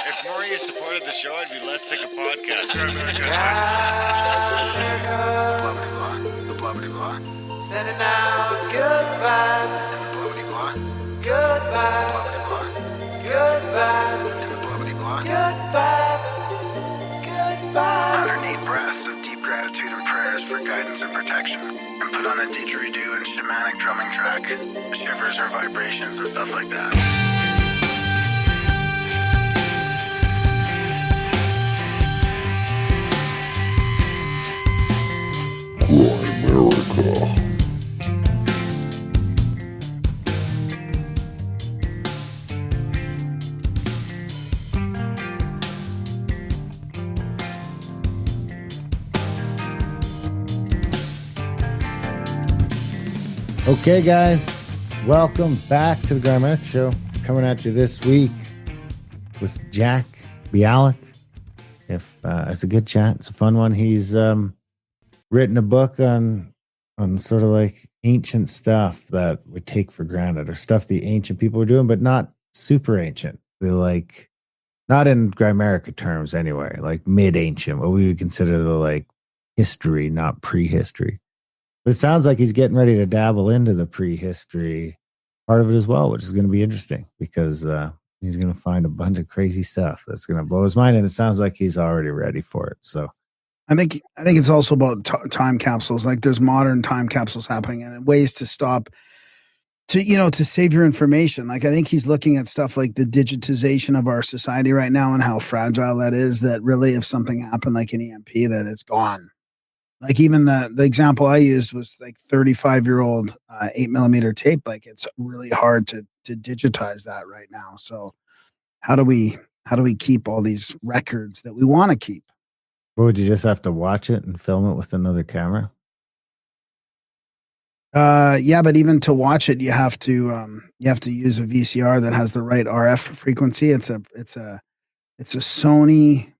If more of you supported the show, I'd be less sick of podcasts. Blah, blah, blah, blah. Sending out good vibes. Blah, blah, blah. Good vibes. Blah, Good vibes. blah, blah. Good vibes. Good vibes. 108 breaths of deep gratitude and prayers for guidance and protection. And put on a didgeridoo and shamanic drumming track. Shivers or vibrations and stuff like that. Okay, guys, welcome back to the Bialik Show. Coming at you this week with Jack Bialik. If it's a good chat, it's a fun one. He's written a book on sort of like ancient stuff that we take for granted, or stuff the ancient people were doing, but not super ancient. They're like not in Grimerica terms anyway, like mid-ancient, what we would consider the like history, not prehistory. But it sounds like he's getting ready to dabble into the prehistory part of it as well, which is going to be interesting because he's going to find a bunch of crazy stuff that's going to blow his mind, and it sounds like he's already ready for it. So, I think it's also about time capsules. Like there's modern time capsules happening, and ways to stop to save your information. Like I think he's looking at stuff like the digitization of our society right now and how fragile that is. That really, if something happened like an EMP, that it's gone. Like even the example I used was like 35-year-old 8mm tape. Like it's really hard to digitize that right now. So how do we keep all these records that we want to keep? what would you just have to watch it and film it with another camera? Yeah, but even to watch it, you have to use a VCR that has the right RF frequency. It's a Sony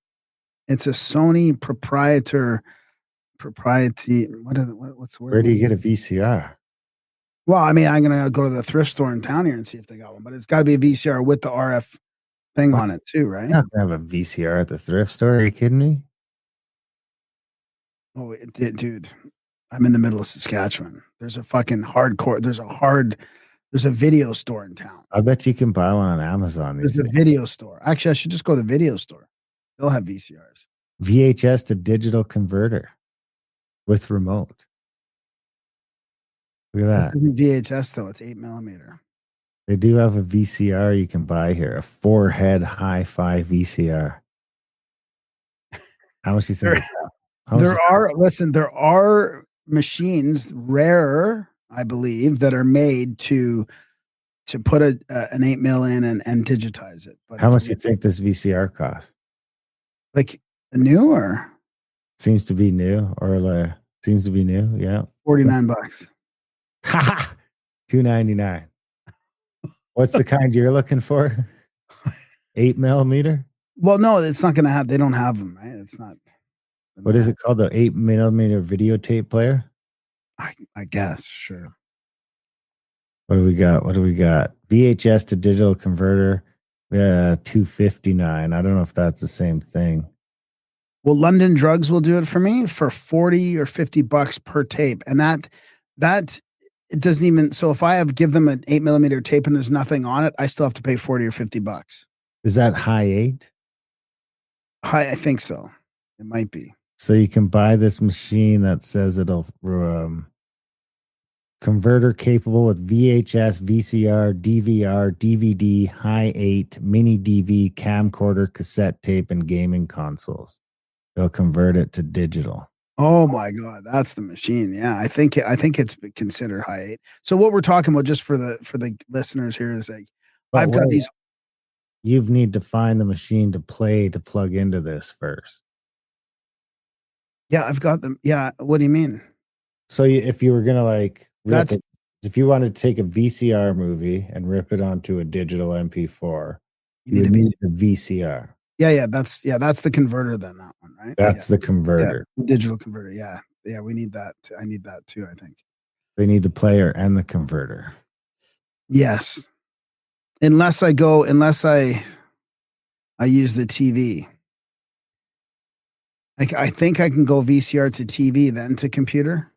propriety. What's the word? Where do you get a VCR? Well, I mean, I'm gonna go to the thrift store in town here and see if they got one, but it's got to be a VCR with the RF thing on it too, right? I'm not gonna have a VCR at the thrift store. Are you kidding me? Oh, dude, I'm in the middle of Saskatchewan. There's a fucking hardcore. There's a video store in town. I bet you can buy one on Amazon. There's a video store. Actually, I should just go to the video store. They'll have VCRs. VHS to digital converter with remote. Look at that. This isn't VHS though. It's 8mm. They do have a VCR you can buy here, a 4-head hi-fi VCR. How much do you think? There are machines, rare, I believe, that are made to put an 8mm in and digitize it. But how much do you think this VCR costs? Like new or? Seems to be new, yeah. $49. $2.99. What's the kind you're looking for? 8mm? Well, no, it's not going to have. They don't have them, right? It's not. What is it called? The 8mm videotape player? I guess, sure. What do we got? VHS to digital converter. Yeah, $259. I don't know if that's the same thing. Well, London Drugs will do it for me for $40 or $50 per tape, and that it doesn't even. So if I give them an 8mm tape and there's nothing on it, I still have to pay $40 or $50. Is that high 8? I think so. It might be. So you can buy this machine that says it'll converter capable with VHS, VCR, DVR, DVD, high 8, mini DV, camcorder, cassette tape, and gaming consoles. They'll convert it to digital. Oh my God, that's the machine. Yeah, I think it's considered high 8. So what we're talking about, just for the listeners here, is like I've got these. You need to find the machine to plug into this first. Yeah, I've got them. Yeah, what do you mean? So if you were gonna if you wanted to take a VCR movie and rip it onto a digital MP4, you need a VCR. Yeah, that's the converter then, that one, right? That's the converter. Yeah, the digital converter. Yeah, we need that. I need that too, I think. They need the player and the converter. Yes. Unless I I use the TV. Like I think I can go VCR to TV, then to computer.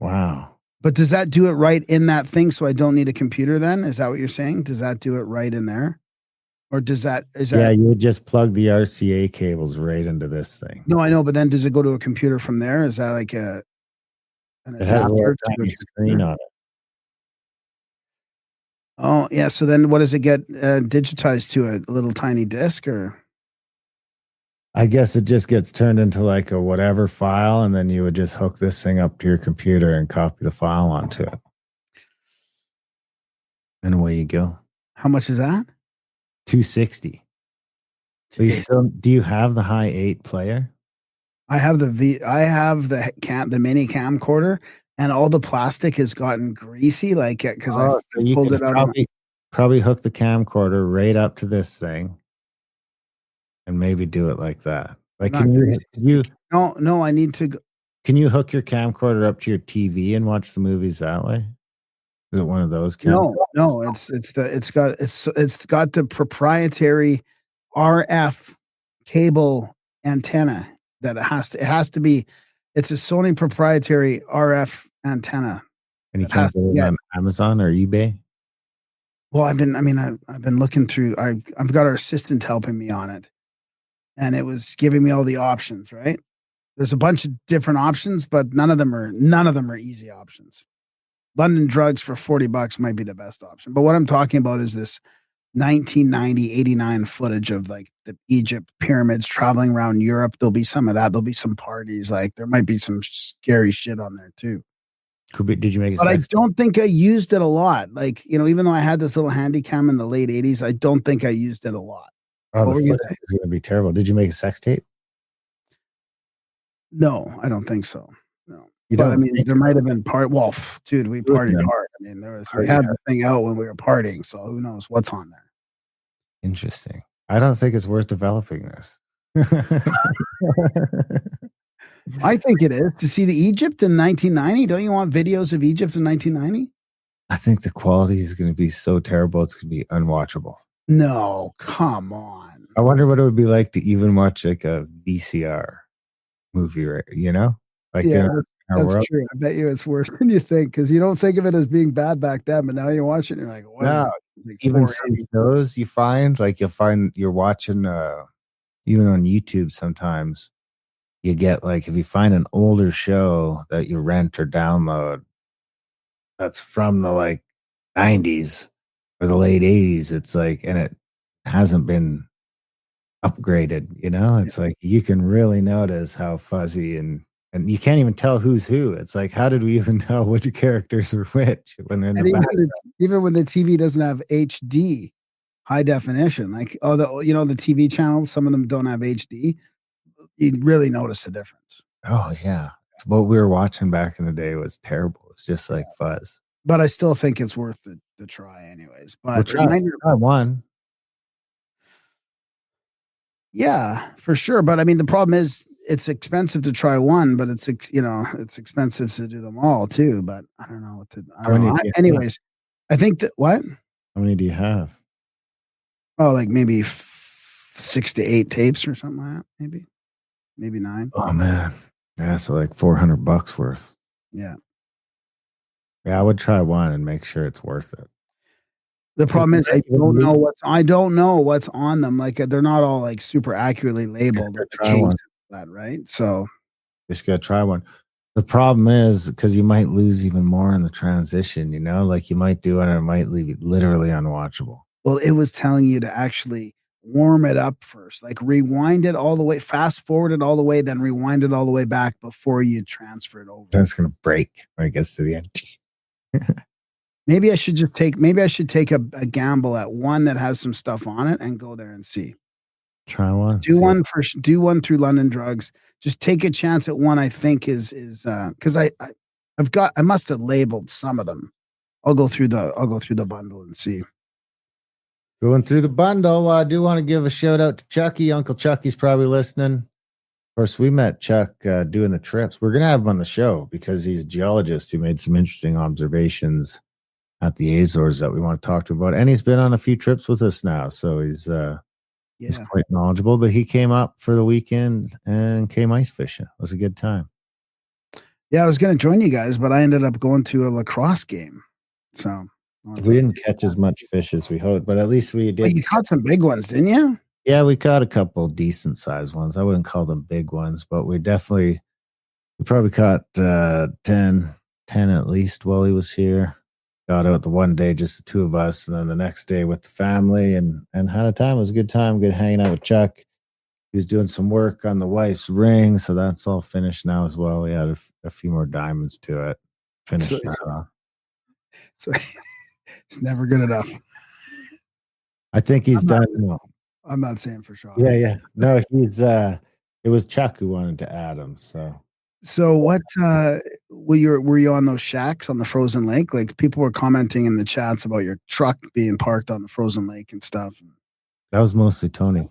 Wow. But does that do it right in that thing so I don't need a computer then? Is that what you're saying? Does that do it right in there? Or is Yeah, that you would just plug the RCA cables right into this thing. No, I know, but then does it go to a computer from there? Is that like an It has a little adapter to a tiny screen computer? on it. Oh, yeah. So then what does it get digitized to? A little tiny disc or? I guess it just gets turned into like a whatever file, and then you would just hook this thing up to your computer and copy the file onto it. And away you go. How much is that? 260. So do you have the high 8 player? I have the mini camcorder, and all the plastic has gotten greasy, like because I So you pulled could it out. probably hook the camcorder right up to this thing and maybe do it like that. Like, Not greasy. No, I need to. Can you hook your camcorder up to your TV and watch the movies that way? Is it one of those? No, it's got the proprietary RF cable antenna that it has to be. It's a Sony proprietary RF antenna. And you can't get it on Amazon or eBay? Well, I've been looking through. I've got our assistant helping me on it, and it was giving me all the options. Right, there's a bunch of different options, but none of them are easy options. London Drugs for $40 might be the best option, but what I'm talking about is this 1990, 89 footage of like the Egypt pyramids traveling around Europe. There'll be some of that. There'll be some parties. Like there might be some scary shit on there too. Could be. Did you make it? But I don't think I used it a lot. Like, even though I had this little handy cam in the late 80s, I don't think I used it a lot. Oh, the footage is going to be terrible. Did you make a sex tape? No, I don't think so. No. You But don't I mean, think there so? might have been dude, we partied Yeah. hard. I mean, we had the thing out when we were partying, so who knows what's on there. Interesting. I don't think it's worth developing this. I think it is. To see the Egypt in 1990, don't you want videos of Egypt in 1990? I think the quality is going to be so terrible, it's going to be unwatchable. No, come on. I wonder what it would be like to even watch like a VCR movie, right? Like Yeah, in our that's world. true. I bet you it's worse than you think because you don't think of it as being bad back then, but now you watch it and you're like, what is No, it? It's like even 480. some shows you find, like you're watching, even on YouTube sometimes, you get like, if you find an older show that you rent or download that's from the like 90s or the late 80s, it's like, and it hasn't been upgraded, it's like you can really notice how fuzzy and you can't even tell who's who. It's like, how did we even tell which characters are which when they're in And the background? even when the TV doesn't have HD, high definition, like the TV channels, some of them don't have HD. You really notice the difference. Oh yeah, what we were watching back in the day was terrible. It's just like fuzz. But I still think it's worth the try, anyways. But Try one. Yeah, for sure. But I mean, the problem is it's expensive to try one, but it's expensive to do them all too. But I don't know what to. I don't know. Anyways, I think that what? How many do you have? Oh, like maybe 6 to 8 tapes or something like that. Maybe 9. Oh man, that's like $400 worth. Yeah. Yeah, I would try one and make sure it's worth it. The problem is I don't know what's on them. Like they're not all like super accurately labeled or Try one. that, right? So Just gotta try one. The problem is because you might lose even more in the transition. Like you might do it and it might leave it literally unwatchable. well, it was telling you to actually warm it up first, like rewind it all the way, fast forward it all the way, then rewind it all the way back before you transfer it over. That's gonna break when it gets to the end. Maybe I should take a gamble at one that has some stuff on it and go there and see. Try one. Do one through London Drugs. Just take a chance at one I think is because I must have labeled some of them. I'll go through the bundle and see. Going through the bundle, I do want to give a shout out to Chucky. Uncle Chucky's probably listening. Of course, we met Chuck doing the trips. We're going to have him on the show because he's a geologist who made some interesting observations at the Azores that we want to talk to about. And he's been on a few trips with us now. So he's quite knowledgeable. But he came up for the weekend and came ice fishing. It was a good time. Yeah, I was going to join you guys, but I ended up going to a lacrosse game. So we didn't catch as much fish as we hoped, but at least we did. But you caught some big ones, didn't you? Yeah, we caught a couple decent sized ones. I wouldn't call them big ones, but we probably caught 10 at least while he was here. Got out the one day, just the two of us, and then the next day with the family and had a time. It was a good time, good hanging out with Chuck. He was doing some work on the wife's ring, so that's all finished now as well. We had a few more diamonds to it. Finished that off. So it's never good enough. I think he's done. I'm not saying for sure. Yeah. No, he's it was Chuck who wanted to add him. So what were you on those shacks on the frozen lake? Like people were commenting in the chats about your truck being parked on the frozen lake and stuff. That was mostly Tony.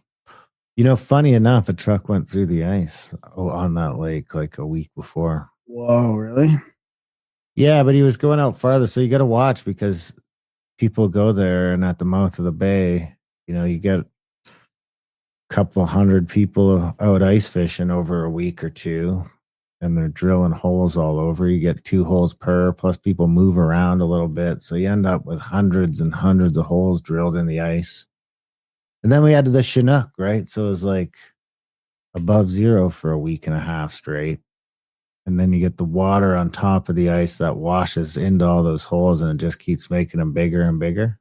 You know, funny enough, a truck went through the ice on that lake like a week before. Whoa, really? Yeah, but he was going out farther, so you got to watch because people go there, and at the mouth of the bay, you know, you get a couple hundred people out ice fishing over a week or two, and they're drilling holes all over. You get 2 holes per, plus people move around a little bit, so you end up with hundreds and hundreds of holes drilled in the ice. And then we had the Chinook, right? So it was like above zero for a week and a half straight. And then you get the water on top of the ice that washes into all those holes, and it just keeps making them bigger and bigger.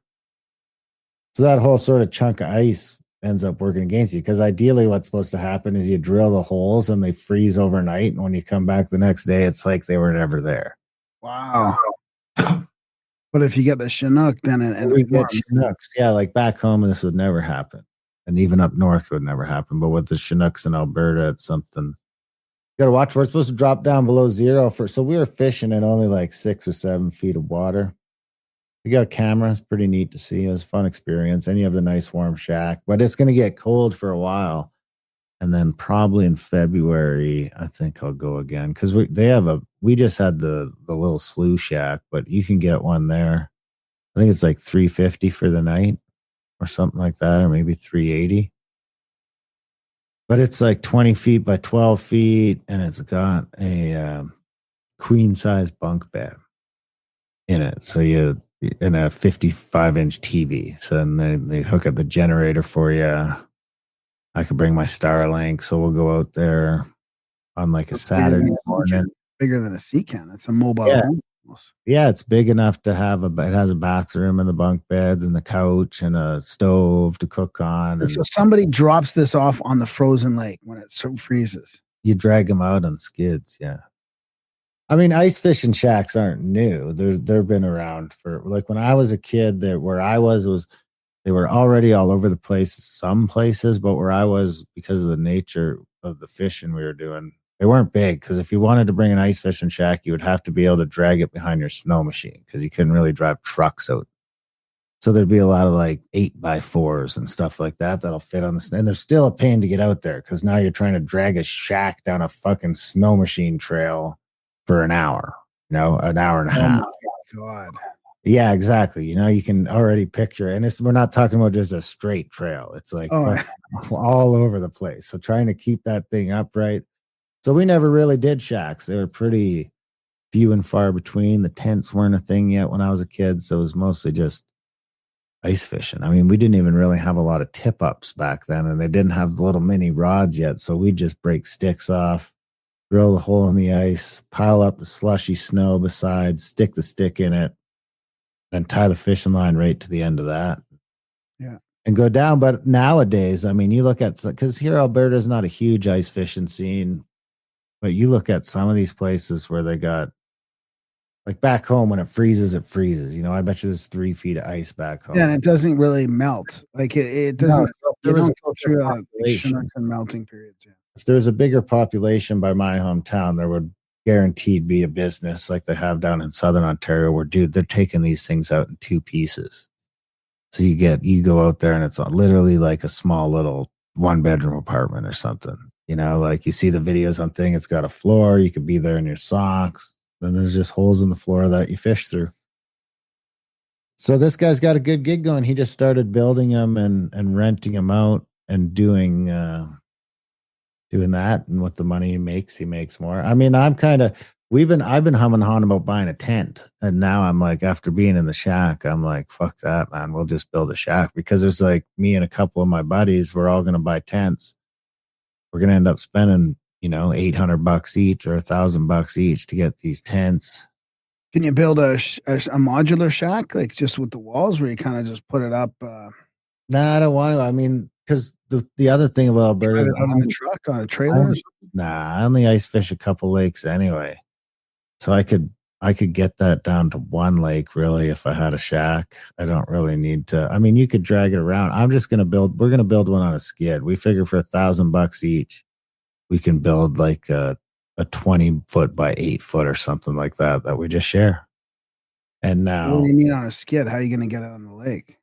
So that whole sort of chunk of ice ends up working against you, because ideally what's supposed to happen is you drill the holes and they freeze overnight. And when you come back the next day, it's like they were never there. Wow. But if you get the Chinook, then we get Chinooks. Yeah, like back home, this would never happen. And even up north would never happen. But with the Chinooks in Alberta, it's something you got to watch for. It's supposed to drop down below zero. So we were fishing in only like 6 or 7 feet of water. We got a camera. It's pretty neat to see. It was a fun experience. And you have the nice warm shack. But it's going to get cold for a while. And then probably in February, I think I'll go again. Because we just had the little slough shack, but you can get one there. I think it's like $350 for the night or something like that, or maybe $380. But it's like 20 feet by 12 feet, and it's got a queen size bunk bed in it. So you in a 55-inch TV. So then they hook up the generator for you. I could bring my Starlink, so we'll go out there on like a Saturday morning. Bigger than a sea can. It's a mobile home. Yeah, it's big enough to have it has a bathroom and the bunk beds and the couch and a stove to cook on. And so somebody drops this off on the frozen lake when it so freezes. You drag them out on skids, yeah. I mean, ice fishing shacks aren't new. They've been around for, like, when I was a kid, where I was they were already all over the place, some places, but where I was, because of the nature of the fishing we were doing, they weren't big, because if you wanted to bring an ice fishing shack, you would have to be able to drag it behind your snow machine, because you couldn't really drive trucks out. So there'd be a lot of like 8x4s and stuff like that that'll fit on the snow. And there's still a pain to get out there, because now you're trying to drag a shack down a fucking snow machine trail for an hour, an hour and a half. Oh my God. Yeah, exactly. You can already picture it. And we're not talking about just a straight trail. It's like all over the place. So trying to keep that thing upright. So we never really did shacks. They were pretty few and far between. The tents weren't a thing yet when I was a kid. So it was mostly just ice fishing. I mean, we didn't even really have a lot of tip ups back then, and they didn't have the little mini rods yet. So we just break sticks off, drill a hole in the ice, pile up the slushy snow beside, stick the stick in it, and tie the fishing line right to the end of that. Yeah. And go down. But nowadays, I mean, you look at, because here Alberta is not a huge ice fishing scene, but you look at some of these places where they got, like back home, when it freezes, it freezes. I bet you there's 3 feet of ice back home. Yeah, and it doesn't really melt. Like it doesn't. There was go through melting periods. Yeah. If there's a bigger population by my hometown, there would guaranteed be a business like they have down in Southern Ontario, where they're taking these things out in 2 pieces. So you go out there and it's literally like a small little 1-bedroom apartment or something. Like you see the videos on thing, it's got a floor, you could be there in your socks. Then there's just holes in the floor that you fish through. So this guy's got a good gig going. He just started building them and renting them out and doing that. And with the money he makes more. I mean, I've been humming and hawing about buying a tent. And now I'm like, after being in the shack, I'm like, fuck that, man. We'll just build a shack, because there's like me and a couple of my buddies, we're all going to buy tents. We're going to end up spending, $800 each or $1,000 each to get these tents. Can you build a modular shack, like just with the walls, where you kind of just put it up? Nah, I don't want to. I mean, because the other thing about Alberta is on the truck, on a trailer. I only ice fish a couple lakes anyway, so I could get that down to one lake really if I had a shack. I don't really need to. I mean, you could drag it around. We're gonna build one on a skid. We figure for $1,000 each, we can build like a 20-foot by 8-foot or something like that we just share. And now, what do you mean on a skid? How are you going to get it on the lake?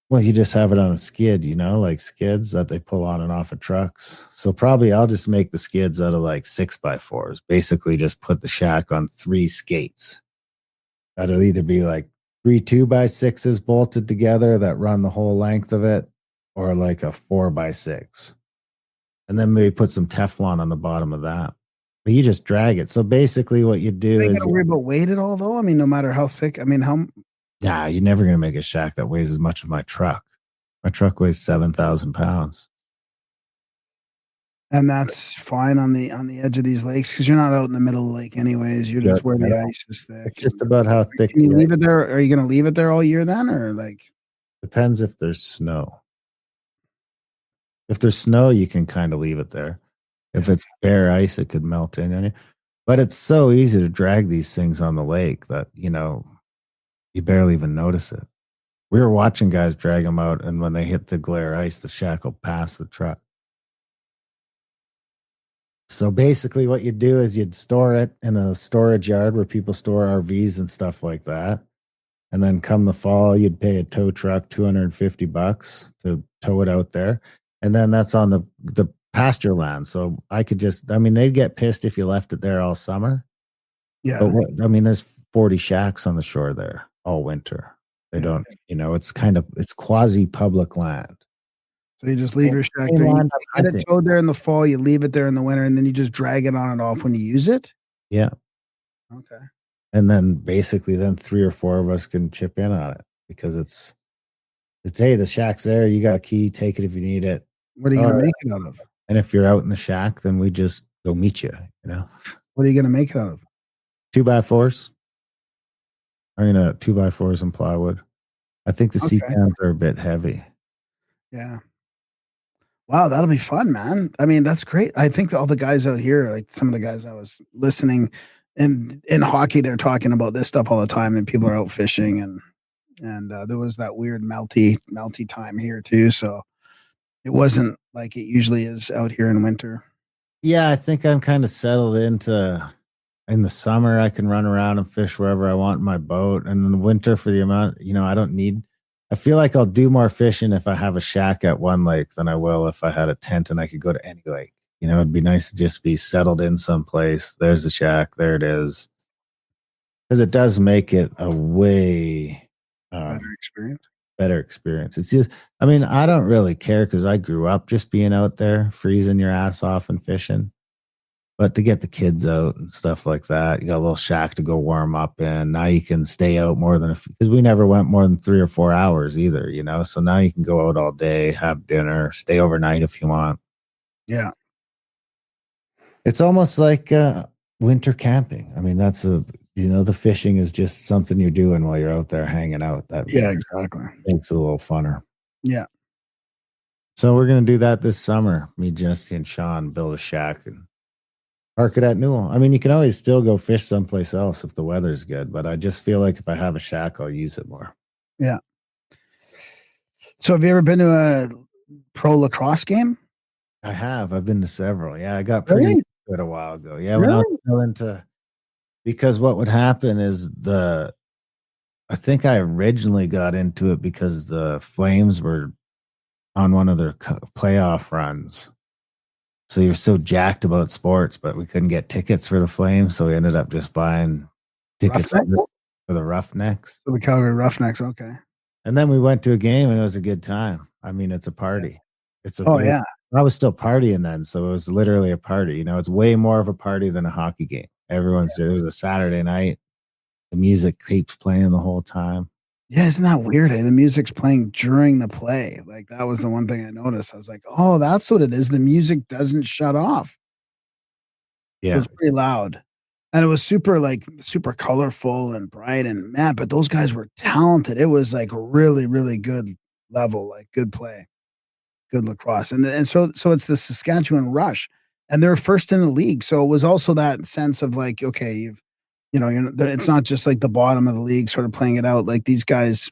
Well, you just have it on a skid, like skids that they pull on and off of trucks. So probably I'll just make the skids out of like 6x4s. Basically, just put the shack on 3 skates. That'll either be like 3 2x6s bolted together that run the whole length of it, or like a 4x6. And then maybe put some Teflon on the bottom of that. But you just drag it. So basically what you do is... You got to worry about weight at all, though? I mean, no matter how thick... Nah, you're never going to make a shack that weighs as much as my truck. My truck weighs 7,000 pounds. And that's fine on the edge of these lakes, because you're not out in the middle of the lake anyways. You're just where the ice is thick. It's just about how thick... Can you leave it there? Are you going to leave it there all year then, or like... Depends if there's snow. If there's snow, you can kind of leave it there. If it's bare ice, it could melt in on you. But it's so easy to drag these things on the lake that, you barely even notice it. We were watching guys drag them out, and when they hit the glare ice, the shack will pass the truck. So basically what you do is you'd store it in a storage yard where people store RVs and stuff like that. And then come the fall, you'd pay a tow truck $250 to tow it out there. And then that's on the pasture land. So they'd get pissed if you left it there all summer. Yeah. But there's 40 shacks on the shore there all winter. They don't, it's quasi public land. So you just leave your shack there. You get it towed there in the fall, you leave it there in the winter, and then you just drag it on and off when you use it? Yeah. Okay. And then basically 3 or 4 of us can chip in on it, because it's hey, the shack's there. You got a key. Take it if you need it. What are you going to make it out of? And if you're out in the shack, then we just go meet you, What are you going to make it out of? 2x4s. I'm going to 2x4s and plywood. I think the sea cans are a bit heavy. Yeah. Wow, that'll be fun, man. I mean, that's great. I think all the guys out here, like some of the guys I was listening, and in hockey, they're talking about this stuff all the time, and people are out fishing, and there was that weird melty time here too. So it wasn't like it usually is out here in winter. Yeah, I think I'm kind of settled into... In the summer, I can run around and fish wherever I want in my boat. And in the winter, for the amount, I feel like I'll do more fishing if I have a shack at one lake than I will if I had a tent and I could go to any lake. It'd be nice to just be settled in someplace. There's the shack. There it is. Because it does make it a way better experience. It's just, I don't really care, because I grew up just being out there, freezing your ass off and fishing. But to get the kids out and stuff like that, you got a little shack to go warm up in. Now you can stay out more than because we never went more than 3 or 4 hours either, So now you can go out all day, have dinner, stay overnight if you want. Yeah. It's almost like winter camping. That's the fishing is just something you're doing while you're out there hanging out. Exactly. Makes it a little funner. Yeah. So we're going to do that this summer. Me, Jesse, and Sean build a shack and park it at Newell. You can always still go fish someplace else if the weather's good, but I just feel like if I have a shack, I'll use it more. Yeah. So have you ever been to a pro lacrosse game? I have. I've been to several. Yeah, I got pretty good a while ago. Yeah, when I was still into... Because what would happen is I think I originally got into it because the Flames were on one of their playoff runs. So you're so jacked about sports, but we couldn't get tickets for the Flames, so we ended up just buying tickets for the Roughnecks. So the Calgary Roughnecks, okay. And then we went to a game and it was a good time. I mean, it's a party. Oh, yeah. I was still partying then, so it was literally a party. It's way more of a party than a hockey game. It was a Saturday night. The music keeps playing the whole time. Yeah, isn't that weird? The music's playing during the play. Like, that was the one thing I noticed. I was like, oh, that's what it is. The music doesn't shut off. So Yeah. it's pretty loud. And it was super colorful and bright, and man, but those guys were talented. It was like really, really good level, like good play, good lacrosse. And so it's the Saskatchewan Rush, and they're first in the league. So it was also that sense of like, okay, it's not just like the bottom of the league sort of playing it out. Like, these guys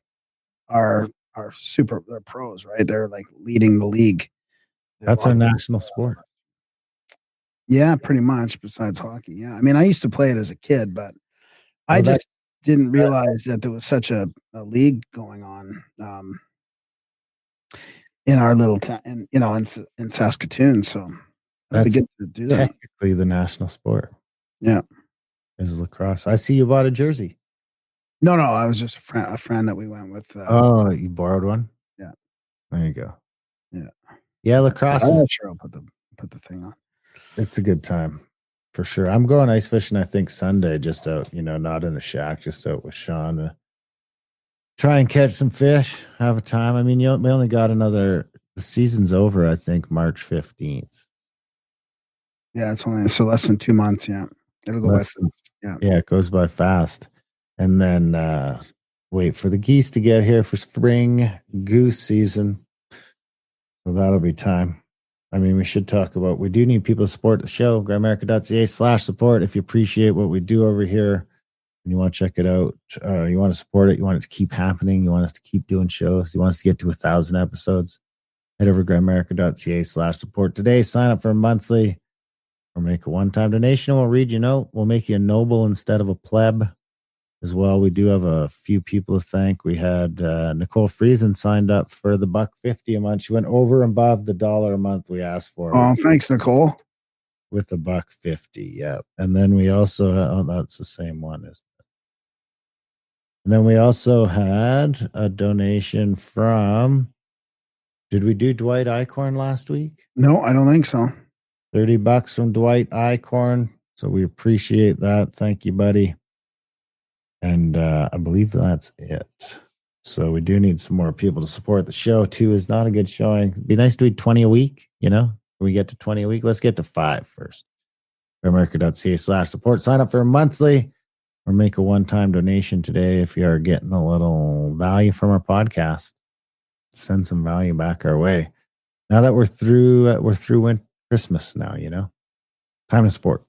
are they're pros, right? They're like leading the league. That's our national sport. Yeah, pretty much, besides hockey. Yeah. I mean, I used to play it as a kid, but I just didn't realize that there was such a league going on in our little town, in Saskatoon. So that's good to do that. Technically the national sport. Yeah. Is lacrosse. I see you bought a jersey. No, I was just a friend that we went with. Oh, you borrowed one? Yeah. There you go. Yeah. Yeah, lacrosse. I'm sure I'll put the thing on. It's a good time for sure. I'm going ice fishing, I think, Sunday, just out, not in a shack, just out with Sean to try and catch some fish, have a time. I mean, we only got the season's over, I think, March 15th. Yeah, it's only less than 2 months. Yeah. It'll go by. Yeah, it goes by fast. And then wait for the geese to get here for spring goose season. So that'll be time. I mean, we should talk about, we do need people to support the show. grimerica.ca/support. If you appreciate what we do over here and you want to check it out, you want to support it, you want it to keep happening, you want us to keep doing shows, you want us to get to 1,000 episodes, head over to grimerica.ca/support today. Sign up for a monthly or make a one-time donation. We'll read your note. We'll make you a noble instead of a pleb as well. We do have a few people to thank. We had Nicole Friesen signed up for the $1.50 a month. She went over and above the $1 a month we asked for. Oh, thanks, Nicole. With the $1.50, yeah. And then we also that's the same one, isn't it? And then we also had a donation from. Did we do Dwight Eichhorn last week? No, I don't think so. $30 from Dwight Eichhorn. So we appreciate that. Thank you, buddy. And I believe that's it. So we do need some more people to support the show. 2 is not a good showing. It'd be nice to do 20 a week, When we get to 20 a week, let's get to 5 first. America.ca/support. Sign up for a monthly or make a one-time donation today if you are getting a little value from our podcast. Send some value back our way. Now that we're through Christmas now, Time to support.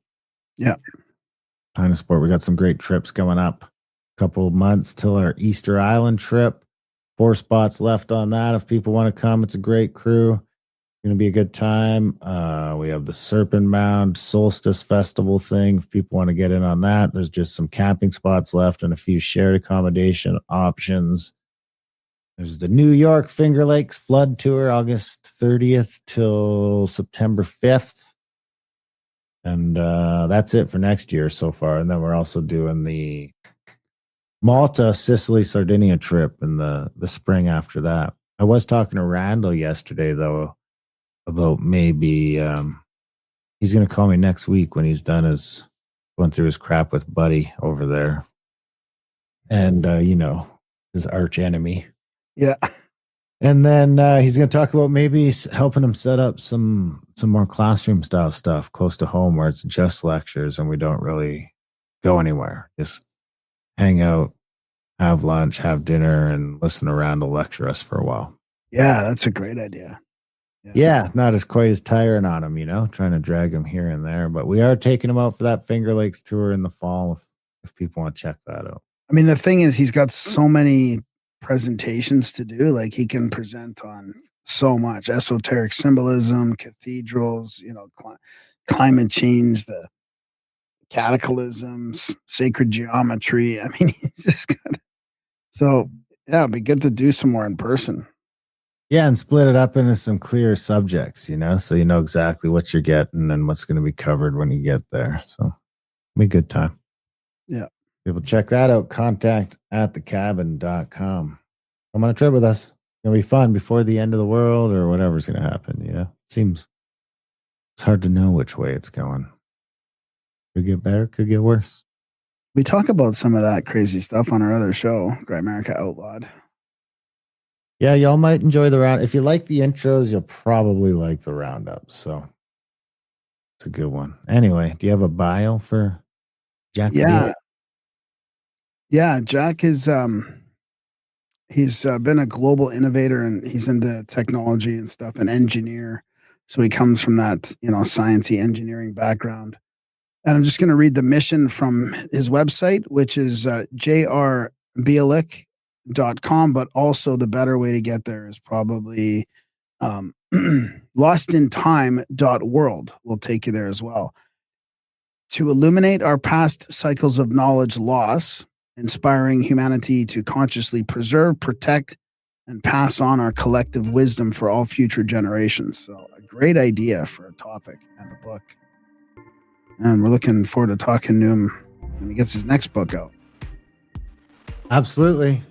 Yeah. Time to support. We got some great trips coming up. Couple of months till our Easter Island trip. 4 spots left on that. If people want to come, it's a great crew. Going to be a good time. We have the Serpent Mound Solstice Festival thing. If people want to get in on that, there's just some camping spots left and a few shared accommodation options. There's the New York Finger Lakes Flood Tour, August 30th till September 5th. And that's it for next year so far. And then we're also doing the Malta, Sicily, Sardinia trip in the spring after that. I was talking to Randall yesterday, though, about maybe he's going to call me next week when he's done going through his crap with Buddy over there. And, his arch enemy. Yeah. And then he's going to talk about maybe helping him set up some more classroom style stuff close to home where it's just lectures and we don't really go anywhere. Just hang out, have lunch, have dinner, and listen around to lecture us for a while. Yeah, that's a great idea. Yeah, not as quite as tiring on him, trying to drag him here and there. But we are taking him out for that Finger Lakes tour in the fall if people want to check that out. I mean, the thing is, he's got so many presentations to do. Like, he can present on so much esoteric symbolism, cathedrals, climate change, the cataclysms, sacred geometry. I mean, he's just got. So yeah, it'd be good to do some more in person. Yeah, and split it up into some clear subjects, so you know exactly what you're getting and what's going to be covered when you get there. So it'll be a good time. Yeah. People check that out. Contact@thecabin.com. Come on a trip with us. It's gonna be fun before the end of the world or whatever's gonna happen. Seems it's hard to know which way it's going. Could get better, could get worse. We talk about some of that crazy stuff on our other show, Grimerica Outlawed. Yeah, y'all might enjoy the round. If you like the intros, you'll probably like the roundup. So it's a good one. Anyway, do you have a bio for Jack? Yeah, Jack is he's been a global innovator, and he's into technology and stuff, an engineer. So he comes from that, sciencey engineering background. And I'm just going to read the mission from his website, which is jrbialik.com. But also the better way to get there is probably lostintime.world will take you there as well. To illuminate our past cycles of knowledge loss, inspiring humanity to consciously preserve, protect, and pass on our collective wisdom for all future generations. So a great idea for a topic and a book. And we're looking forward to talking to him when he gets his next book out. Absolutely.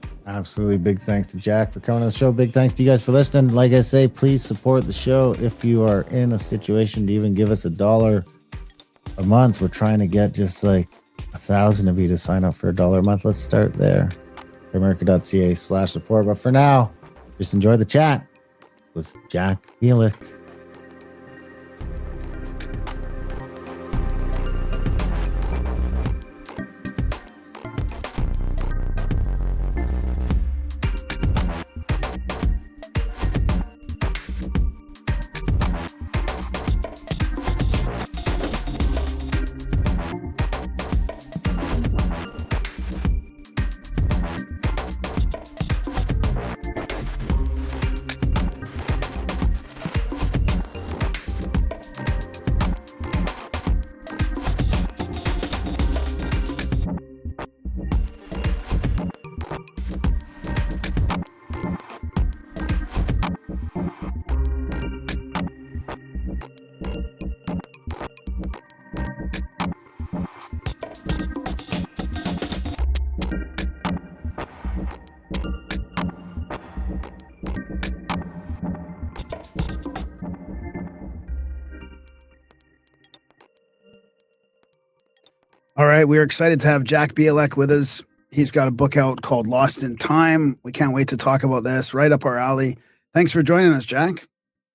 Big thanks to Jack for coming on the show. Big thanks to you guys for listening. Like I say, please support the show. If you are in a situation to even give us $1 a month, we're trying to get just like 1,000 of you to sign up for $1 a month. Let's start there. America.ca/support. But for now, just enjoy the chat with Jack Bialik. All right, we're excited to have Jack Bialik with us. He's got a book out called Lost in Time. We can't wait to talk about this. Right up our alley. Thanks for joining us, Jack.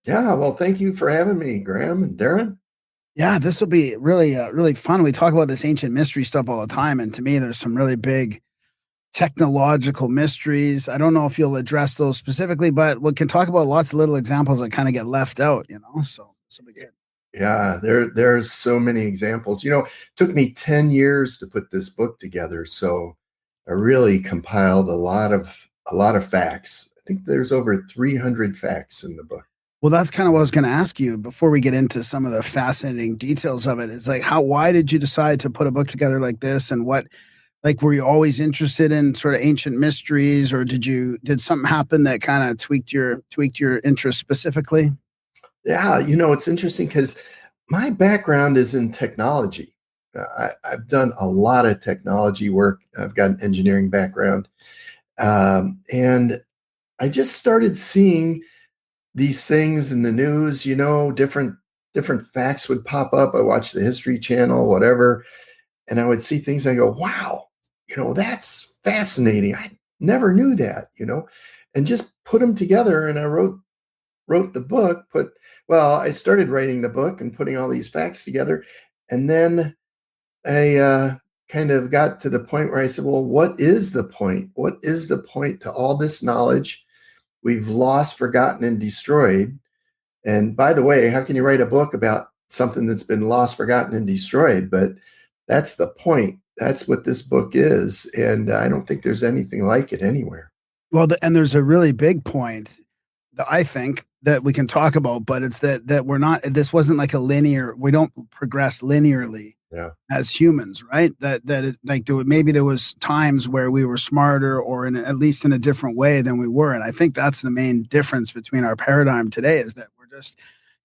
Yeah, well, thank you for having me, Graham and Darren. Yeah, this will be really fun. We talk about this ancient mystery stuff all the time, and to me, there's some really big technological mysteries. I don't know if you'll address those specifically, but we can talk about lots of little examples that kind of get left out, so this will be good. Yeah, there's so many examples. It took me 10 years to put this book together, so I really compiled a lot of facts. I think there's over 300 facts in the book. Well, that's kind of what I was going to ask you before we get into some of the fascinating details of it. Is like, why did you decide to put a book together like this, and were you always interested in sort of ancient mysteries, or did something happen that kind of tweaked your interest specifically? Yeah, it's interesting because my background is in technology. I've done a lot of technology work. I've got an engineering background. And I just started seeing these things in the news, different facts would pop up. I watched the History Channel, whatever, and I would see things. I go, wow, that's fascinating. I never knew that, and just put them together. And I wrote the book, I started writing the book and putting all these facts together. And then I kind of got to the point where I said, well, what is the point? What is the point to all this knowledge we've lost, forgotten, and destroyed? And by the way, how can you write a book about something that's been lost, forgotten, and destroyed? But that's the point. That's what this book is. And I don't think there's anything like it anywhere. Well, and there's a really big point that I think that we can talk about, but it's that this wasn't like we don't progress linearly as humans, right? Maybe there was times where we were smarter, or at least in a different way than we were. And I think that's the main difference between our paradigm today, is that we're just,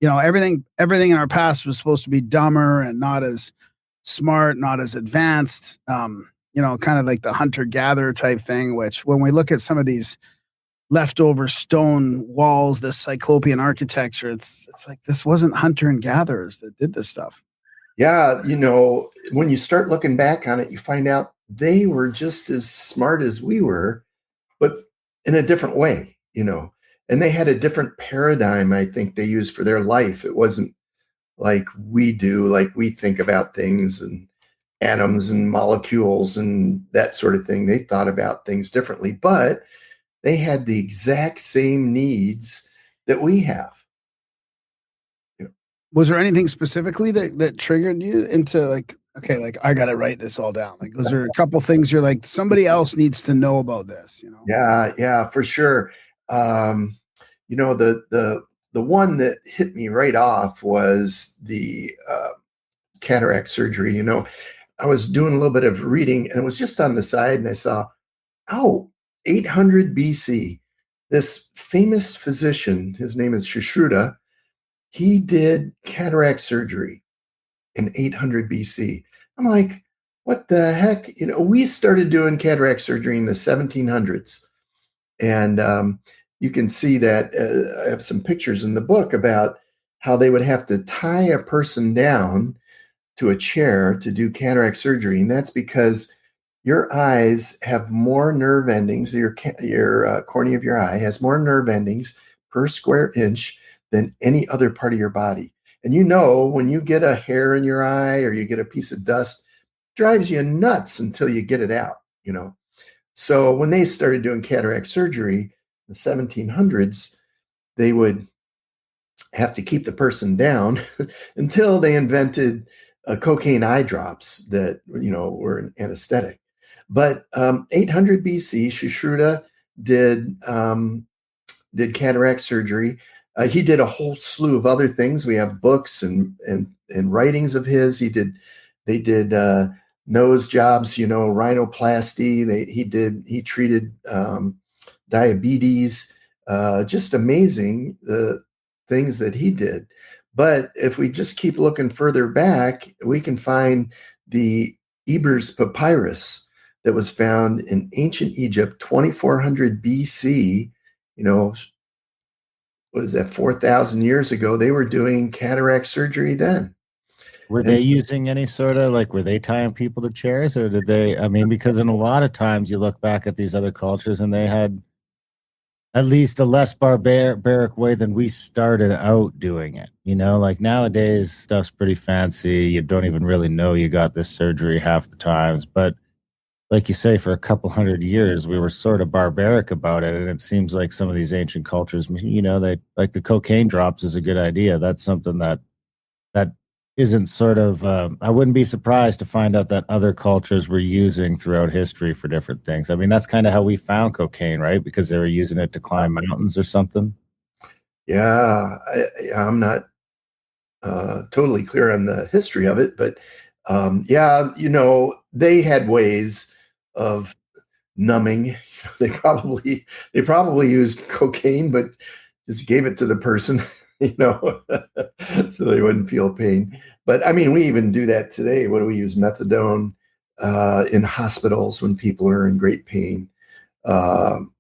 everything in our past was supposed to be dumber and not as smart, not as advanced, kind of like the hunter-gatherer type thing, which when we look at some of these leftover stone walls, this cyclopean architecture. It's like this wasn't hunter and gatherers that did this stuff. Yeah, when you start looking back on it, you find out they were just as smart as we were, but in a different way, and they had a different paradigm, I think they used for their life. It wasn't like we do, like we think about things and atoms and molecules and that sort of thing. They thought about things differently, but they had the exact same needs that we have. Was there anything specifically that triggered you into like, okay, like I got to write this all down? Like, was there a couple things you're like, somebody else needs to know about this, Yeah, for sure. The one that hit me right off was the cataract surgery. I was doing a little bit of reading, and it was just on the side, and I saw, 800 BC, this famous physician, his name is Shishruta, he did cataract surgery in 800 BC. I'm like, what the heck? We started doing cataract surgery in the 1700s. And you can see that I have some pictures in the book about how they would have to tie a person down to a chair to do cataract surgery. And that's because your eyes have more nerve endings. Your cornea of your eye has more nerve endings per square inch than any other part of your body. And when you get a hair in your eye or you get a piece of dust, it drives you nuts until you get it out, So when they started doing cataract surgery in the 1700s, they would have to keep the person down until they invented cocaine eye drops that, were an anesthetic. But 800 BC, Shishruta did cataract surgery. He did a whole slew of other things. We have books and writings of his. They did nose jobs, rhinoplasty. He treated diabetes. Just amazing the things that he did. But if we just keep looking further back, we can find the Ebers Papyrus that was found in ancient Egypt, 2400 BC. What is that, 4,000 years ago? They were doing cataract surgery then. Were they using any sort of were they tying people to chairs, or did they? I mean, because in a lot of times you look back at these other cultures and they had at least a less barbaric way than we started out doing it. Like nowadays stuff's pretty fancy. You don't even really know you got this surgery half the times. But like you say, for a couple hundred years, we were sort of barbaric about it. And it seems like some of these ancient cultures, they like the cocaine drops is a good idea. That's something that isn't sort of, I wouldn't be surprised to find out that other cultures were using throughout history for different things. I mean, that's kind of how we found cocaine, right? Because they were using it to climb mountains or something. Yeah, I'm not totally clear on the history of it, but they had ways of numbing. They probably used cocaine, but just gave it to the person, so they wouldn't feel pain. But I mean, we even do that today. What do we use? Methadone in hospitals when people are in great pain to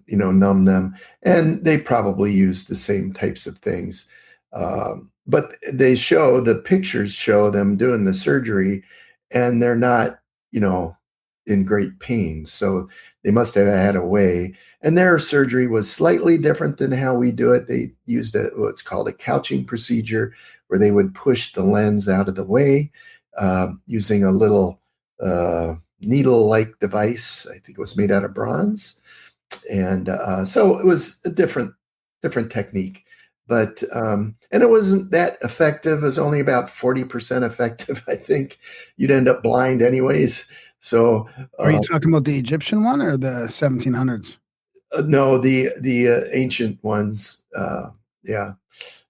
numb them, and they probably use the same types of things. But the pictures show them doing the surgery, and they're not, in great pain. So they must have had a way. And their surgery was slightly different than how we do it. They used what's called a couching procedure, where they would push the lens out of the way using a little needle-like device. I think it was made out of bronze. And so it was a different technique. But and it wasn't that effective. It was only about 40% effective. I think you'd end up blind anyways. So are you talking about the Egyptian one or the 1700s? No, the ancient ones. The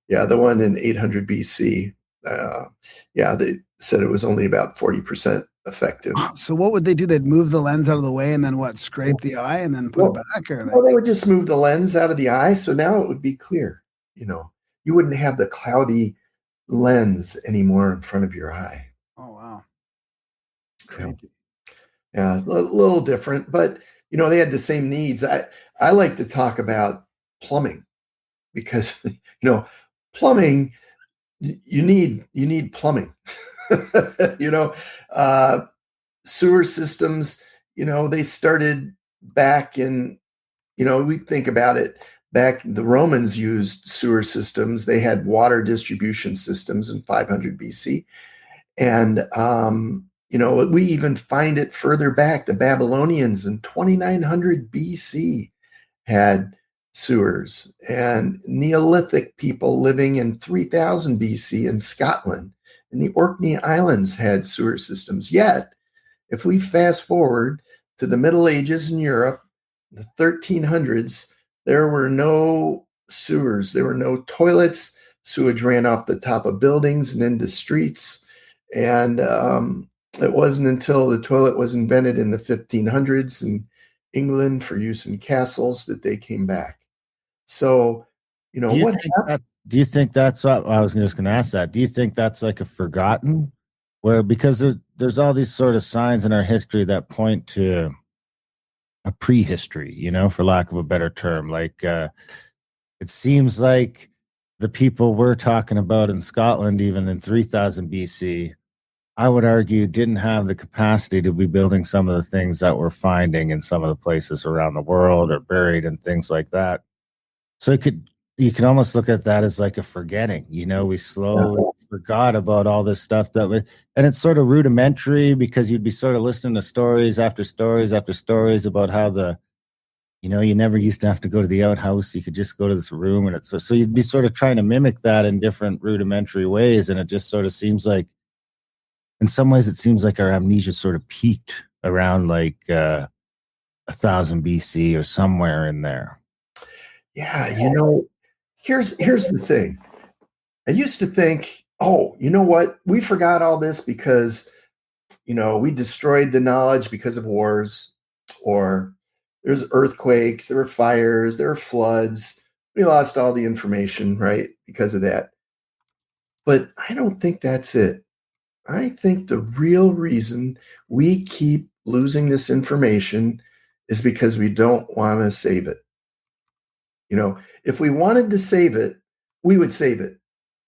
one in 800 BC. They said it was only about 40% effective. So what would they do? They'd move the lens out of the way and then scrape the eye and then put it back? Or they would just move the lens out of the eye. So now it would be clear. You wouldn't have the cloudy lens anymore in front of your eye. Oh, wow. Crazy. Yeah, a little different, but they had the same needs. I like to talk about plumbing because, plumbing, you need plumbing, you know, uh, sewer systems, they started back in, we think about it back, the Romans used sewer systems. They had water distribution systems in 500 BC. And, we even find it further back. The Babylonians in 2900 BC had sewers, and Neolithic people living in 3000 BC in Scotland and the Orkney Islands had sewer systems. Yet, if we fast forward to the Middle Ages in Europe, the 1300s, there were no sewers, there were no toilets. Sewage ran off the top of buildings and into streets. And it wasn't until the toilet was invented in the 1500s in England for use in castles that they came back. So, Do you what think happened? do you think that's what I was just going to ask that? Do you think that's like a forgotten where because there's all these sort of signs in our history that point to a prehistory, for lack of a better term, like it seems like the people we're talking about in Scotland, even in 3000 BC, I would argue didn't have the capacity to be building some of the things that we're finding in some of the places around the world or buried and things like that. So you can almost look at that as like a forgetting, we slowly forgot about all this stuff and it's sort of rudimentary because you'd be sort of listening to stories after stories after stories about how you never used to have to go to the outhouse. You could just go to this room and so you'd be sort of trying to mimic that in different rudimentary ways. And it just sort of seems like, in some ways, it seems like our amnesia sort of peaked around like 1000 BC or somewhere in there. Yeah, here's the thing. I used to think, oh, you know what? We forgot all this because, we destroyed the knowledge because of wars, or there's earthquakes, there were fires, there were floods. We lost all the information, right, because of that. But I don't think that's it. I think the real reason we keep losing this information is because we don't want to save it. If we wanted to save it, we would save it.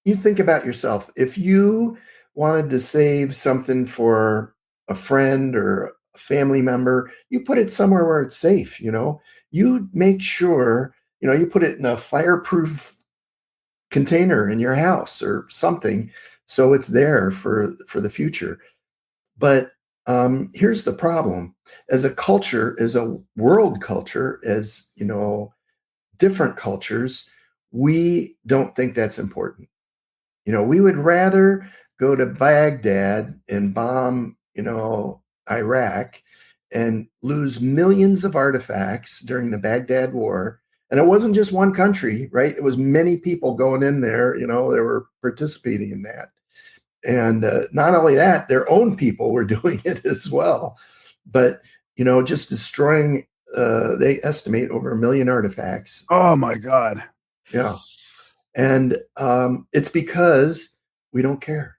You think about yourself. If you wanted to save something for a friend or a family member, you put it somewhere where it's safe. You make sure, you put it in a fireproof container in your house or something, so it's there for the future. But here's the problem: as a culture, as a world culture, as different cultures, we don't think that's important. We would rather go to Baghdad and bomb, Iraq and lose millions of artifacts during the Baghdad War. And it wasn't just one country, right? It was many people going in there, they were participating in that. And not only that, their own people were doing it as well. But, just destroying, they estimate over 1 million artifacts. Oh my God. Yeah. And it's because we don't care.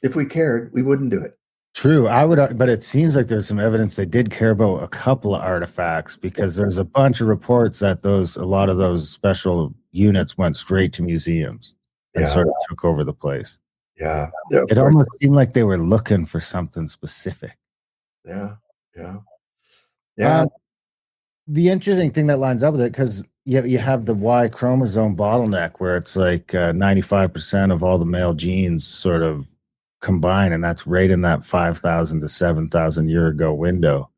If we cared, we wouldn't do it. True. But it seems like there's some evidence they did care about a couple of artifacts because there's a bunch of reports that a lot of those special units went straight to museums and sort of took over the place. Yeah. It almost seemed like they were looking for something specific. Yeah. Yeah. The interesting thing that lines up with it, because you have the Y chromosome bottleneck where it's like 95% of all the male genes sort of combine, and that's right in that 5,000 to 7,000 year ago window.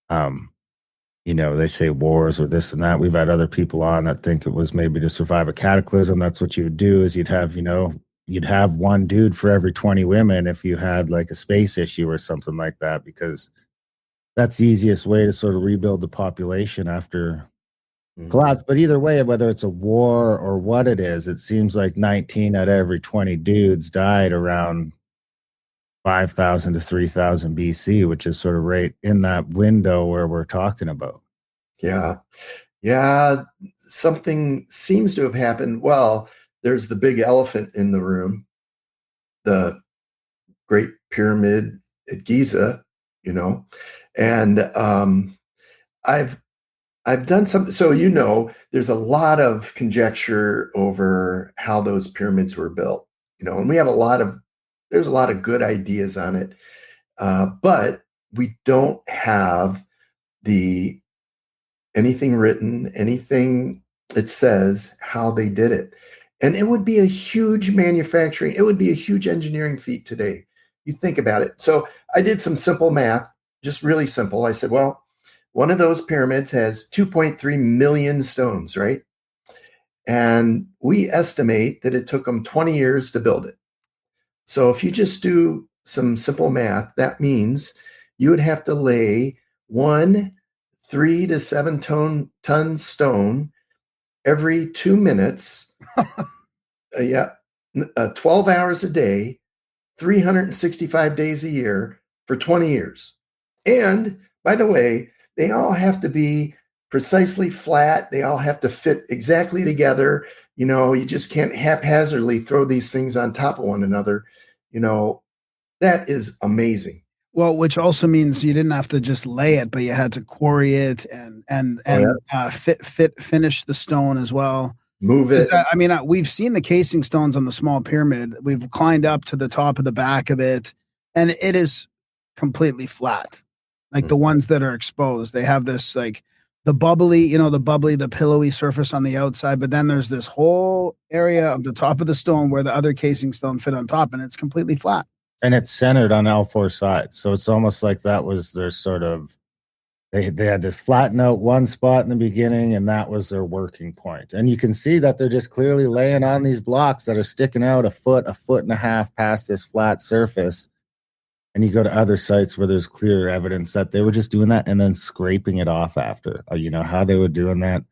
They say wars or this and that. We've had other people on that think it was maybe to survive a cataclysm. That's what you would do is you'd have one dude for every 20 women if you had like a space issue or something like that, because that's the easiest way to sort of rebuild the population after collapse. But either way, whether it's a war or what it is, it seems like 19 out of every 20 dudes died around 5,000 to 3,000 BC, which is sort of right in that window where we're talking about. Yeah. Yeah. Something seems to have happened. Well, there's the big elephant in the room, the Great Pyramid at Giza, and I've done something. So, you know, there's a lot of conjecture over how those pyramids were built, you know, and there's a lot of good ideas on it. But we don't have anything written, anything that says how they did it. And it would be a huge it would be a huge engineering feat today. You think about it. So I did some simple math, just really simple. I said, well, one of those pyramids has 2.3 million stones, right? And we estimate that it took them 20 years to build it. So if you just do some simple math, that means you would have to lay 3 to 7 ton stone every 2 minutes. 12 hours a day, 365 days a year for 20 years. And by the way, they all have to be precisely flat. They all have to fit exactly together. You know, you just can't haphazardly throw these things on top of one another. You know, that is amazing. Well, which also means you didn't have to just lay it, but you had to quarry it and finish the stone as well. Move it. I mean, we've seen the casing stones on the small pyramid. We've climbed up to the top of the back of it, and it is completely flat. Like the ones that are exposed, they have this like the pillowy surface on the outside, but then there's this whole area of the top of the stone where the other casing stone fit on top, and it's completely flat. And it's centered on all four sides. So it's almost like that was their sort of, they had to flatten out one spot in the beginning, and that was their working point. And you can see that they're just clearly laying on these blocks that are sticking out a foot and a half past this flat surface. And you go to other sites where there's clear evidence that they were just doing that and then scraping it off after. You know, how they were doing that.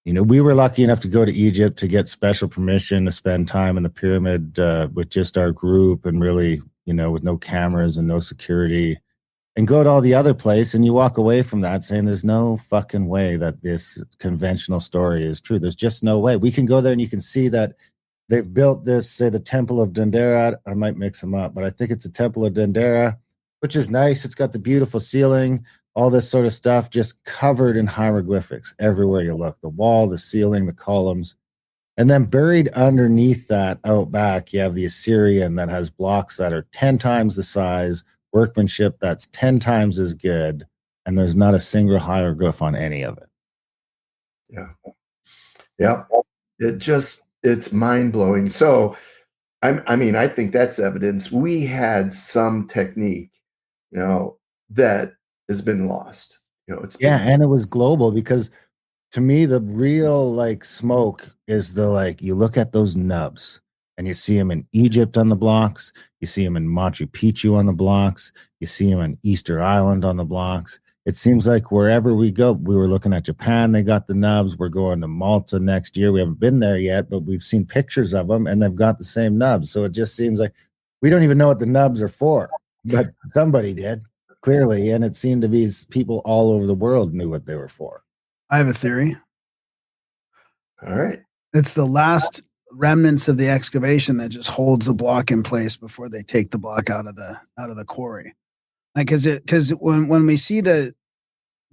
You know, we were lucky enough to go to Egypt to get special permission to spend time in the pyramid with just our group and really, you know, with no cameras and no security, and go to all the other place. And you walk away from that saying there's no fucking way that this conventional story is true. There's just no way. We can go there and you can see that they've built this, say, the Temple of Dendera. I might mix them up, but I think it's the Temple of Dendera, which is nice. It's got the beautiful ceiling, all this sort of stuff, just covered in hieroglyphics everywhere you look. The wall, the ceiling, the columns. And then buried underneath that out back, you have the Assyrian that has blocks that are 10 times the size, workmanship that's 10 times as good, and there's not a single hieroglyph on any of it. Yeah. It's mind-blowing. So, I mean, I think that's evidence we had some technique, you know, that has been lost. You know, and it was global, because to me, the real like smoke is you look at those nubs and you see them in Egypt on the blocks. You see them in Machu Picchu on the blocks. You see them on Easter Island on the blocks. It seems like wherever we go, we were looking at Japan, they got the nubs. We're going to Malta next year. We haven't been there yet, but we've seen pictures of them and they've got the same nubs. So it just seems like we don't even know what the nubs are for, but somebody did clearly. And it seemed to be people all over the world knew what they were for. I have a theory. All right. It's the last remnants of the excavation that just holds the block in place before they take the block out of the quarry. Like, because when we see the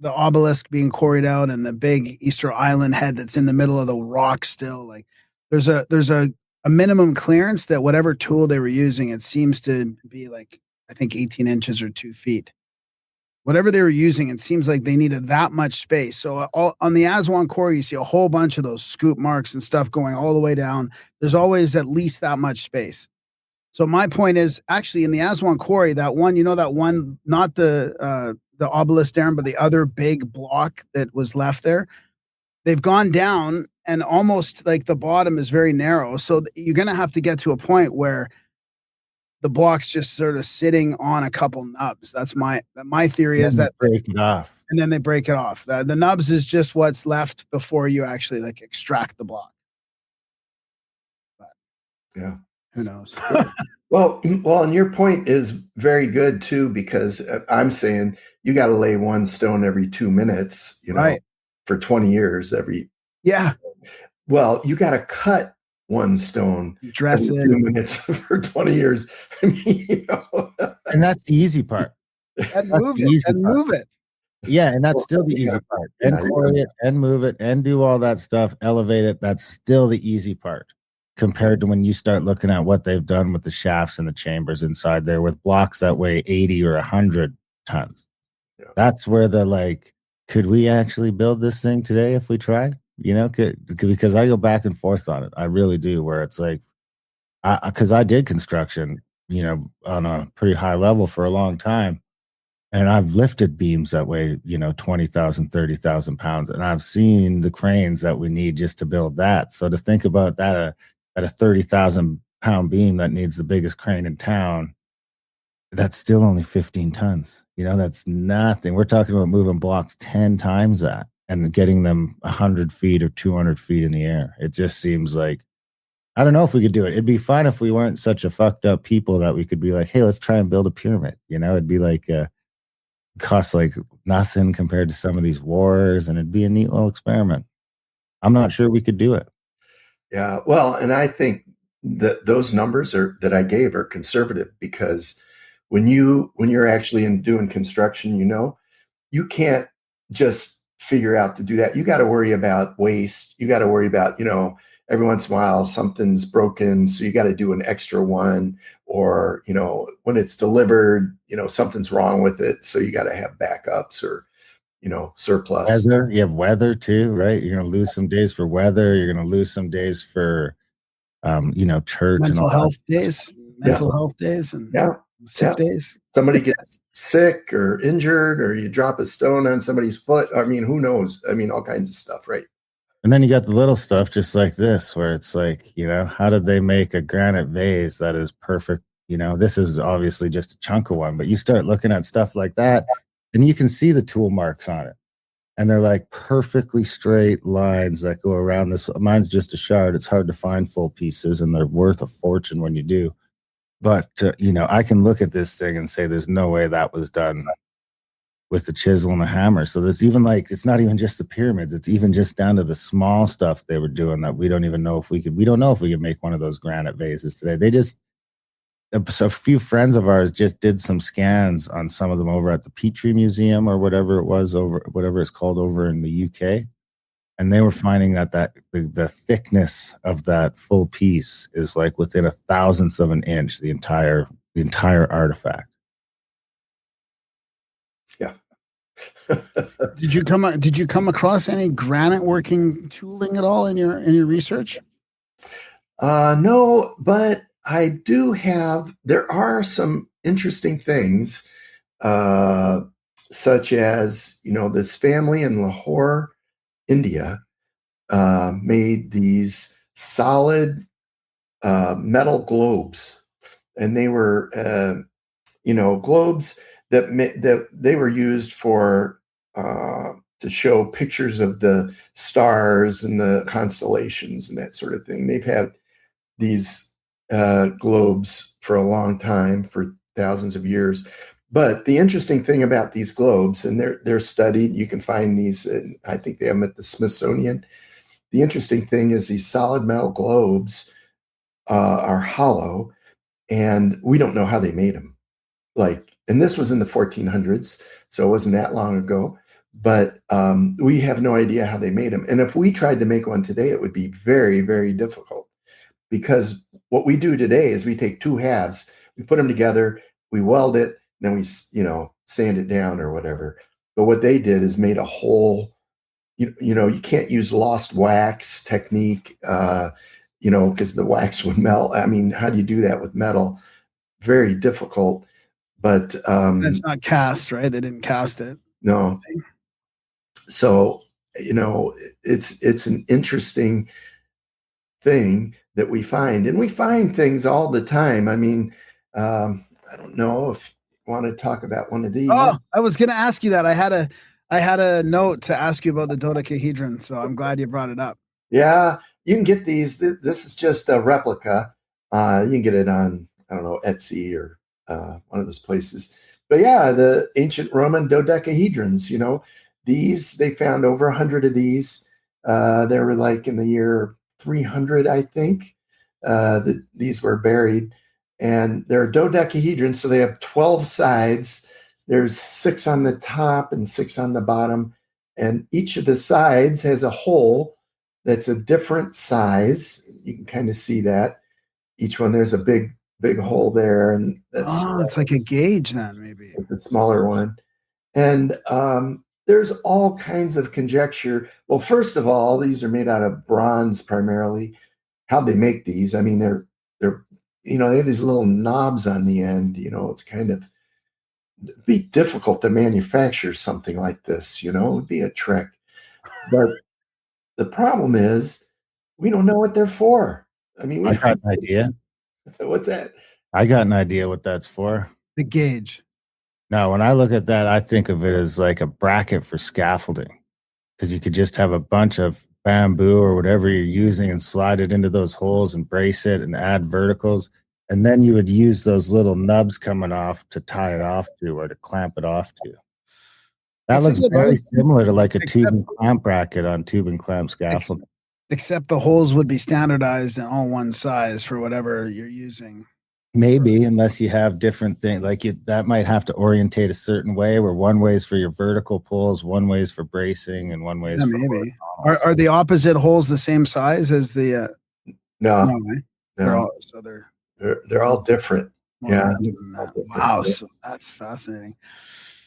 obelisk being quarried out and the big Easter Island head that's in the middle of the rock still, like there's a minimum clearance that whatever tool they were using, it seems to be like, I think 18 inches or 2 feet. Whatever they were using, it seems like they needed that much space. So on the Aswan quarry, you see a whole bunch of those scoop marks and stuff going all the way down. There's always at least that much space. So my point is, actually, in the Aswan quarry, that one, not the obelisk there, but the other big block that was left there, they've gone down and almost like the bottom is very narrow. So you're going to have to get to a point where the block's just sort of sitting on a couple nubs. That's my theory, is that break it off. And then they break it off. The nubs is just what's left before you actually like extract the block. But yeah. Who knows? Well, and your point is very good too, because I'm saying you got to lay one stone every 2 minutes, right, for 20 years Yeah. Well, you got to cut one stone, dress it 2 minutes for 20 years. I mean, and that's the easy part. And move it. Yeah, and that's still the You easy gotta- part. yeah, And you quarry gotta- it and move it and do all that stuff, elevate it. That's still the easy part compared to when you start looking at what they've done with the shafts and the chambers inside there with blocks that weigh 80 or 100 tons. Yeah. That's where the like, could we actually build this thing today if we tried? You know, because I go back and forth on it. I really do, where it's like, because I did construction, you know, on a pretty high level for a long time. And I've lifted beams that weigh, you know, 20,000, 30,000 pounds. And I've seen the cranes that we need just to build that. So to think about that, at a 30,000 pound beam that needs the biggest crane in town, that's still only 15 tons. You know, that's nothing. We're talking about moving blocks 10 times that and getting them 100 feet or 200 feet in the air. It just seems like, I don't know if we could do it. It'd be fine if we weren't such a fucked up people that we could be like, hey, let's try and build a pyramid. You know, it'd be like, cost like nothing compared to some of these wars, and it'd be a neat little experiment. I'm not sure we could do it. Yeah, well, and I think that those numbers are that I gave are conservative because when you're actually in doing construction, you know, you can't just figure out to do that. You got to worry about waste. You got to worry about, you know, every once in a while something's broken, so you got to do an extra one, or, you know, when it's delivered, you know, something's wrong with it, so you got to have backups or, you know, surplus. Weather, you have weather too, right? You're going to lose some days for weather. You're going to lose some days for, you know, church and Mental all health that. days, mental health days, and Yeah. sick Yeah. days. Somebody gets sick or injured, or you drop a stone on somebody's foot. I mean, who knows? I mean, all kinds of stuff, right? And then you got the little stuff just like this, where it's like, you know, how did they make a granite vase that is perfect? You know, this is obviously just a chunk of one, but you start looking at stuff like that and you can see the tool marks on it. And they're like perfectly straight lines that go around this. Mine's just a shard. It's hard to find full pieces, and they're worth a fortune when you do. But, you know, I can look at this thing and say there's no way that was done with the chisel and the hammer. So there's even like, it's not even just the pyramids. It's even just down to the small stuff they were doing that we don't even know if we could. We don't know if we could make one of those granite vases today. They just, a few friends of ours just did some scans on some of them over at the Petrie Museum or whatever it was, over whatever it's called over in the UK. And they were finding that the thickness of that full piece is like within a thousandth of an inch, the entire artifact. Yeah. Did you come across any granite working tooling at all in your research? No, but I do have. There are some interesting things, such as, you know, this family in Lahore, India, made these solid metal globes, and they were, you know, globes that they were used for to show pictures of the stars and the constellations and that sort of thing. They've had these globes for a long time, for thousands of years. But the interesting thing about these globes, and they're studied, you can find these, I think they have them at the Smithsonian. The interesting thing is these solid metal globes are hollow, and we don't know how they made them. Like, and this was in the 1400s, so it wasn't that long ago. But we have no idea how they made them. And if we tried to make one today, it would be very, very difficult. Because what we do today is we take two halves, we put them together, we weld it, then we, you know, sand it down or whatever. But what they did is made a whole, you know, you can't use lost wax technique, you know, because the wax would melt. I mean, how do you do that with metal? Very difficult. But It's not cast, right? They didn't cast it. no. So, you know, it's an interesting thing that we find, and we find things all the time. I mean, I don't know if you want to talk about one of these. Oh, I was going to ask you that. I had a note to ask you about the dodecahedron, so I'm glad you brought it up. Yeah, you can get these. This is just a replica. You can get it on, I don't know, Etsy or one of those places. But yeah, the ancient Roman dodecahedrons, you know, these, they found over 100 of these. They were like in the year 300, I think, these were buried. And they're dodecahedrons, so they have 12 sides, There's 6 on the top and 6 on the bottom, and each of the sides has a hole that's a different size. You can kind of see that. Each one, there's a big hole there, and that's It's like a gauge then, maybe. the smaller one. And there's all kinds of conjecture. Well, first of all, these are made out of bronze primarily. How'd they make these? I mean, they're they have these little knobs on the end. It's kind of it'd be difficult to manufacture something like this. It would be a trick. But the problem is we don't know what they're for. I mean, I got an idea. What's that? I got an idea what that's for. The gauge. No, when I look at that, I think of it as like a bracket for scaffolding, because you could just have a bunch of bamboo or whatever you're using and slide it into those holes and brace it and add verticals. And then you would use those little nubs coming off to tie it off to or to clamp it off to. That That's a looks good very one. similar to like a Except- tube and clamp bracket on tube and clamp scaffolding. Except the holes would be standardized in all one size for whatever you're using. Maybe, unless you have different things, that might have to orientate a certain way, where one way is for your vertical pulls, one way is for bracing, and one way is Yeah, for maybe. horizontals. Are the opposite holes the same size as the? No, No, eh? They're no, all so they're they're all different. more Yeah. rounded than that. Wow, so that's fascinating.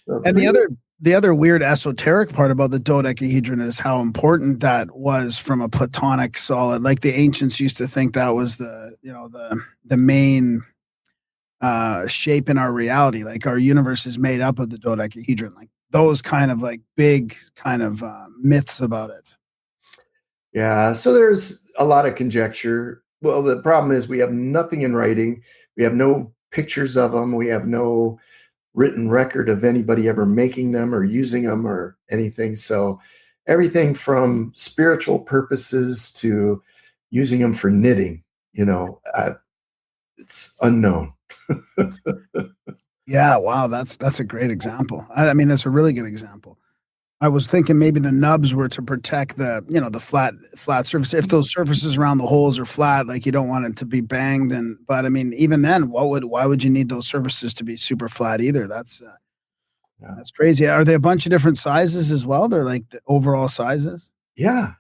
So And the other weird esoteric part about the dodecahedron is how important that was from a platonic solid. Like the ancients used to think that was the main shape in our reality. Like our universe is made up of the dodecahedron. Like those kind of like big kind of myths about it. Yeah, so there's a lot of conjecture. Well, the problem is we have nothing in writing. We have no pictures of them. We have no written record of anybody ever making them or using them or anything. So everything from spiritual purposes to using them for knitting, it's unknown. Yeah, wow, that's a great example. I mean, that's a really good example. I was thinking maybe the nubs were to protect the flat surface. If those surfaces around the holes are flat, like you don't want it to be banged. But I mean, even then, why would you need those surfaces to be super flat either? That's crazy. Are they a bunch of different sizes as well? They're like the overall sizes. Yeah.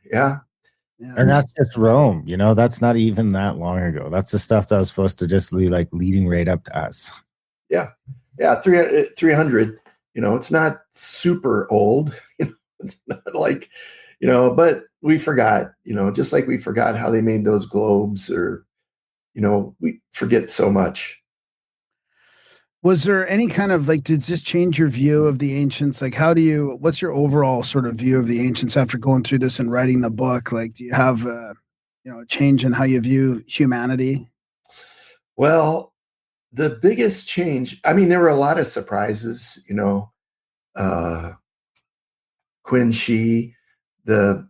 And that's just Rome, that's not even that long ago. That's the stuff that was supposed to just be like leading right up to us. Yeah. 300, it's not super old, it's not like, but we forgot, just like we forgot how they made those globes or, we forget so much. Was there any kind of did this change your view of the ancients? Like, what's your overall sort of view of the ancients after going through this and writing the book? Like, do you have, a change in how you view humanity? Well, the biggest change, I mean, there were a lot of surprises, Qin Shi, the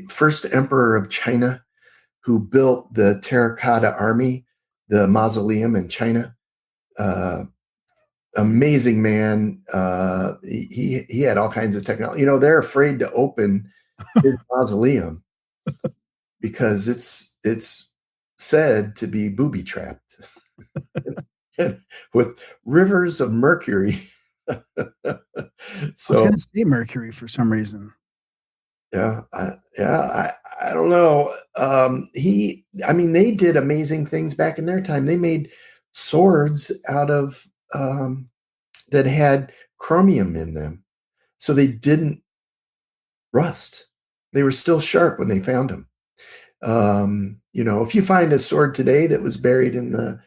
first emperor of China, who built the terracotta army, the mausoleum in China. Amazing man. He had all kinds of technology. They're afraid to open his mausoleum because it's said to be booby trapped with rivers of mercury. So I was going to say mercury for some reason. Yeah, I don't know. They did amazing things back in their time. They made swords out of that had chromium in them, so they didn't rust. They were still sharp when they found them. If you find a sword today that was buried in the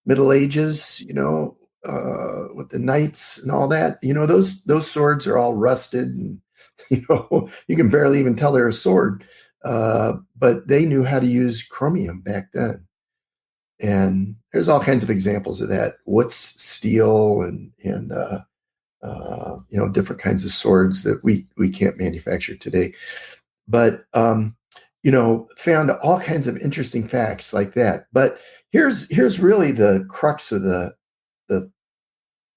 Middle Ages, with the knights and all that, those swords are all rusted and you can barely even tell they're a sword. But they knew how to use chromium back then. And there's all kinds of examples of that. What's steel and different kinds of swords that we can't manufacture today. But found all kinds of interesting facts like that. But here's really the crux of the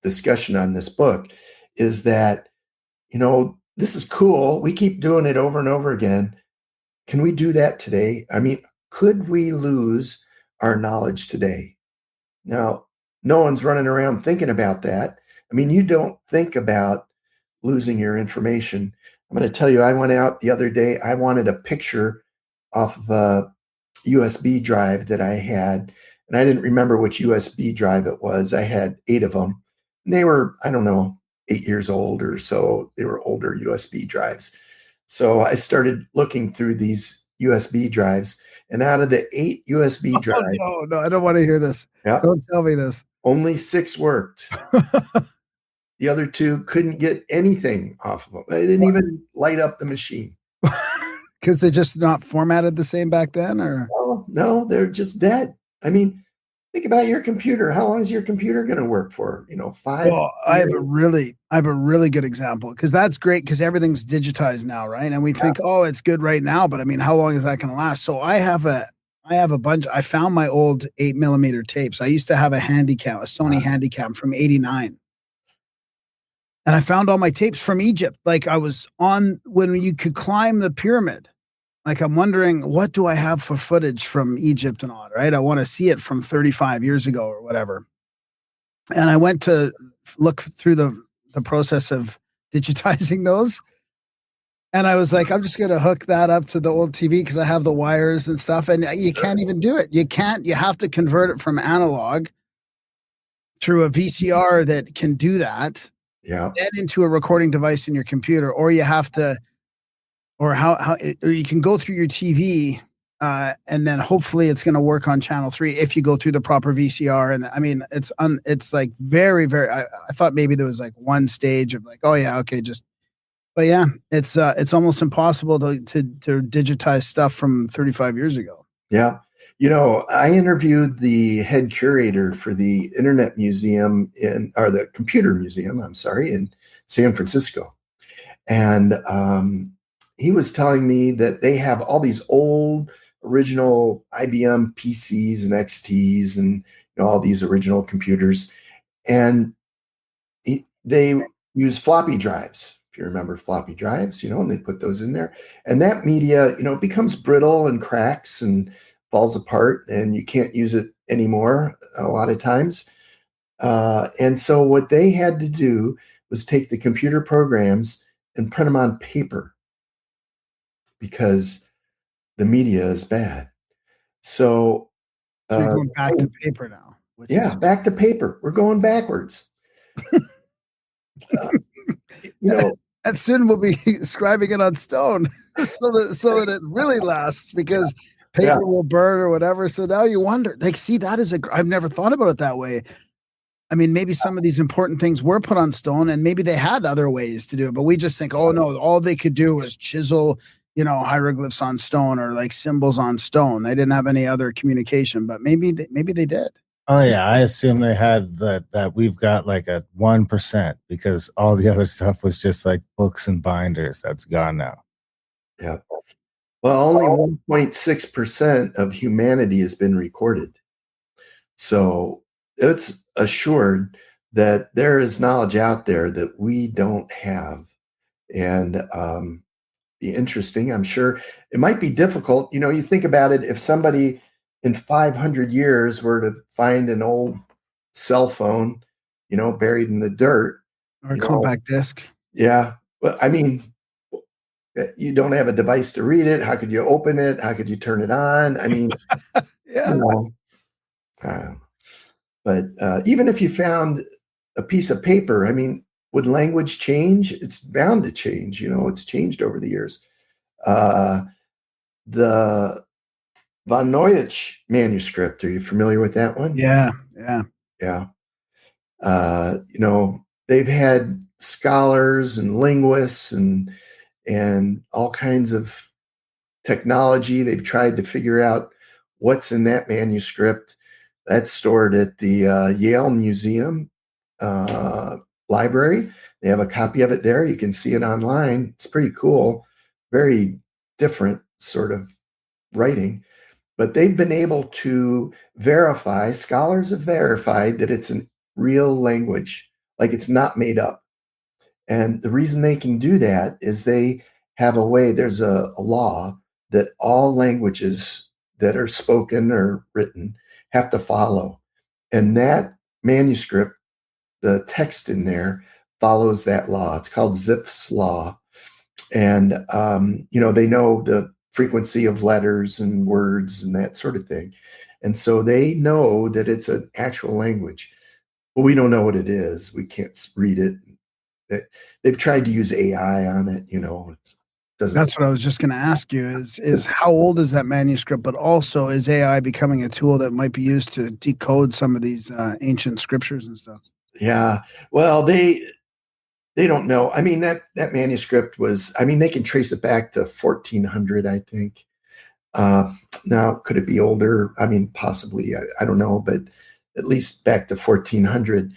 discussion on this book is that, this is cool. We keep doing it over and over again. Can we do that today? I mean, could we lose our knowledge today? Now, no one's running around thinking about that. I mean, you don't think about losing your information. I'm going to tell you, I went out the other day. I wanted a picture off of a USB drive that I had, and I didn't remember which USB drive it was. I had 8 of them. And they were, I don't know, 8 years old or so. They were older USB drives. So I started looking through these USB drives, and out of the 8 USB drives, No, I don't want to hear this. yeah, Don't tell me this. only 6 worked. The other 2 couldn't get anything off of them. They didn't even light up the machine. Because they're just not formatted the same back then, or No, they're just dead. I mean, think about your computer. How long is your computer going to work for? 5 well, I have years? a really good example, because that's great, because everything's digitized now, right? And we think, oh, it's good right now, but I mean, how long is that going to last? So I have a bunch. I found my old 8mm tapes. I used to have a Sony Handycam from '89. And I found all my tapes from Egypt. Like, I was on when you could climb the pyramid. Like, I'm wondering, what do I have for footage from Egypt and all, right? I want to see it from 35 years ago or whatever. And I went to look through the process of digitizing those. And I was like, I'm just going to hook that up to the old TV because I have the wires and stuff. And you can't even do it. You have to convert it from analog through a VCR that can do that. Yeah. Then into a recording device in your computer, or you have to, or or you can go through your TV, and then hopefully it's going to work on channel 3 if you go through the proper VCR. And I mean, it's like very, very. I thought maybe there was like one stage of like, oh yeah, okay, but yeah, it's almost impossible to digitize stuff from 35 years ago. Yeah. I interviewed the head curator for the Internet Museum or the Computer Museum, I'm sorry, in San Francisco. And he was telling me that they have all these old original IBM PCs and XTs and all these original computers. And they use floppy drives. If you remember floppy drives, and they put those in there. And that media, becomes brittle and cracks and falls apart, and you can't use it anymore a lot of times. And so what they had to do was take the computer programs and print them on paper because the media is bad. So you're going back to paper now. Back to paper. We're going backwards. And soon we'll be scribing it on stone so that it really lasts, because paper will burn or whatever. So now you wonder, like, see, I've never thought about it that way. I mean, maybe some of these important things were put on stone, and maybe they had other ways to do it, but we just think, oh no, all they could do was chisel, hieroglyphs on stone or like symbols on stone. They didn't have any other communication, but maybe they did. Oh yeah, I assume they had that we've got like a 1%, because all the other stuff was just like books and binders. That's gone now. Yeah. Well, only 1.6% of humanity has been recorded. So it's assured that there is knowledge out there that we don't have. And be interesting. I'm sure it might be difficult. You think about it, if somebody in 500 years were to find an old cell phone, buried in the dirt. Or a compact disc. Yeah. But I mean, you don't have a device to read it. How could you open it? How could you turn it on? I mean, yeah. But even if you found a piece of paper, I mean, would language change? It's bound to change. It's changed over the years. The von Neulich manuscript. Are you familiar with that one? Yeah. They've had scholars and linguists and all kinds of technology. They've tried to figure out what's in that manuscript. That's stored at the Yale Museum library. They have a copy of it there. You can see it online. It's pretty cool. Very different sort of writing. But they've been able to verify, scholars have verified that it's a real language, like it's not made up. And the reason they can do that is they have a way, there's a law that all languages that are spoken or written have to follow. And that manuscript the text in there follows that law. It's called Zipf's law. And, they know the frequency of letters and words and that sort of thing. And so they know that it's an actual language. Well, we don't know what it is. We can't read it. They've tried to use AI on it, it doesn't. That's what I was just going to ask you is how old is that manuscript, but also is AI becoming a tool that might be used to decode some of these ancient scriptures and stuff? Yeah. Well, they don't know. I mean, that manuscript was, they can trace it back to 1400, I think. Now, could it be older? Possibly, I don't know, but at least back to 1400.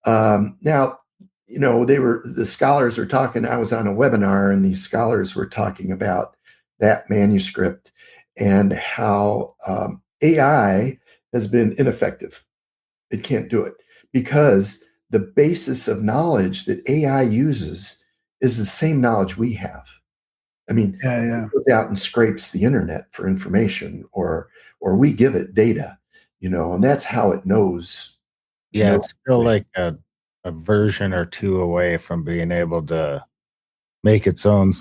Now, the scholars were talking, I was on a webinar and these scholars were talking about that manuscript and how AI has been ineffective. It can't do it because the basis of knowledge that AI uses is the same knowledge we have. It goes out and scrapes the internet for information or we give it data, and that's how it knows. Yeah, it's still like a version or two away from being able to make its own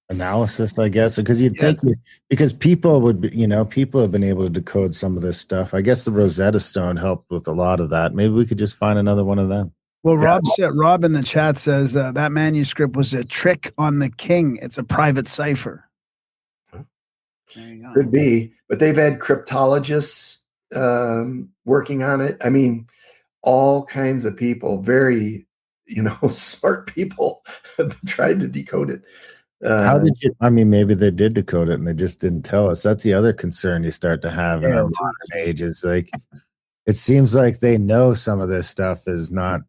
analysis, I guess, because you'd think because people would be, people have been able to decode some of this stuff. I guess the Rosetta Stone helped with a lot of that. Maybe we could just find another one of them. Well, Rob in the chat says that manuscript was a trick on the king. It's a private cipher. There you go. Could be, but they've had cryptologists working on it. All kinds of people, very, smart people have tried to decode it. How did you? Maybe they did decode it and they just didn't tell us. That's the other concern you start to have in our modern age. Is like, it seems like they know some of this stuff is not,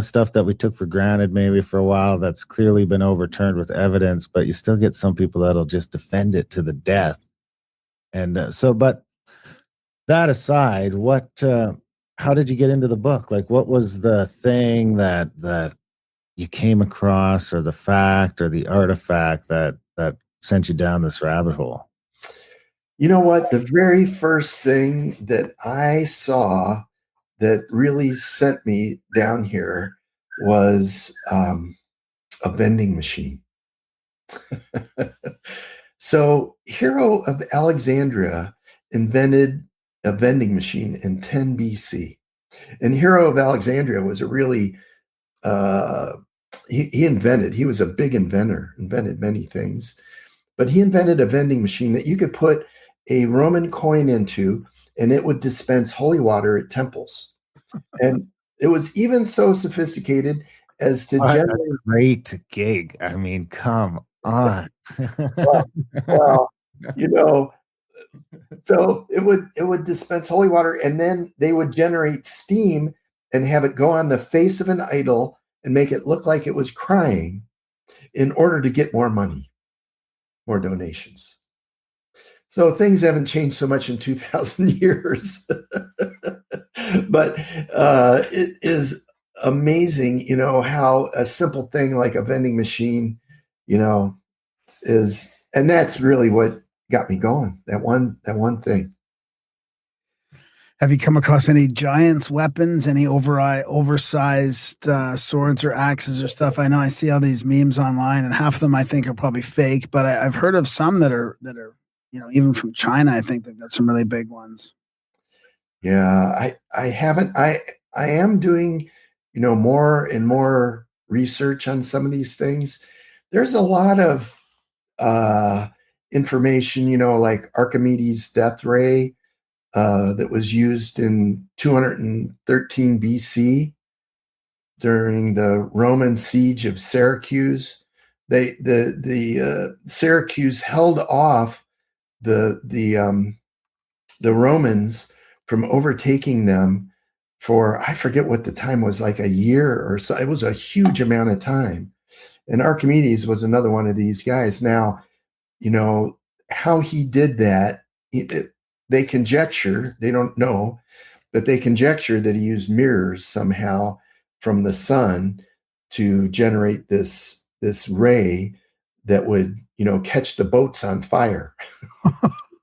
stuff that we took for granted maybe for a while that's clearly been overturned with evidence, but you still get some people that'll just defend it to the death. And but that aside, how did you get into the book? Like, what was the thing that you came across, or the fact or the artifact that sent you down this rabbit hole? You know what? The very first thing that I saw that really sent me down here was a vending machine. So Hero of Alexandria invented a vending machine in 10 BC. And Hero of Alexandria was a really, he was a big inventor, invented many things, but he invented a vending machine that you could put a Roman coin into and it would dispense holy water at temples. And it was even so sophisticated as to generate a great gig. Come on. well, so it would dispense holy water, and then they would generate steam and have it go on the face of an idol and make it look like it was crying in order to get more money, more donations. So things haven't changed so much in 2,000 years, but it is amazing, how a simple thing like a vending machine, is, and that's really what got me going. That one thing. Have you come across any giants' weapons, any oversized swords or axes or stuff? I know I see all these memes online, and half of them I think are probably fake, but I've heard of some that are even from China. I think they've got some really big ones. Yeah, I haven't. I am doing, more and more research on some of these things. There's a lot of information, like Archimedes' death ray that was used in 213 BC during the Roman siege of Syracuse. The Syracuse held off the Romans from overtaking them for, I forget what the time was, like a year or so. It was a huge amount of time. And Archimedes was another one of these guys. Now, how he did that, they conjecture, they don't know, but they conjecture that he used mirrors somehow from the sun to generate this ray that would, catch the boats on fire,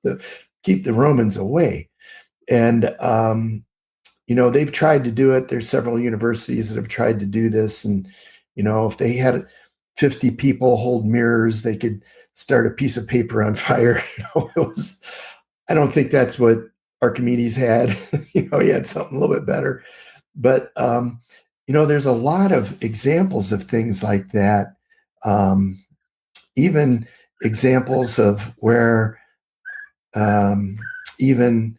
to keep the Romans away. And they've tried to do it. There's several universities that have tried to do this. And, if they had 50 people hold mirrors, they could start a piece of paper on fire. I don't think that's what Archimedes had. He had something a little bit better. But, there's a lot of examples of things like that. Even examples of where even,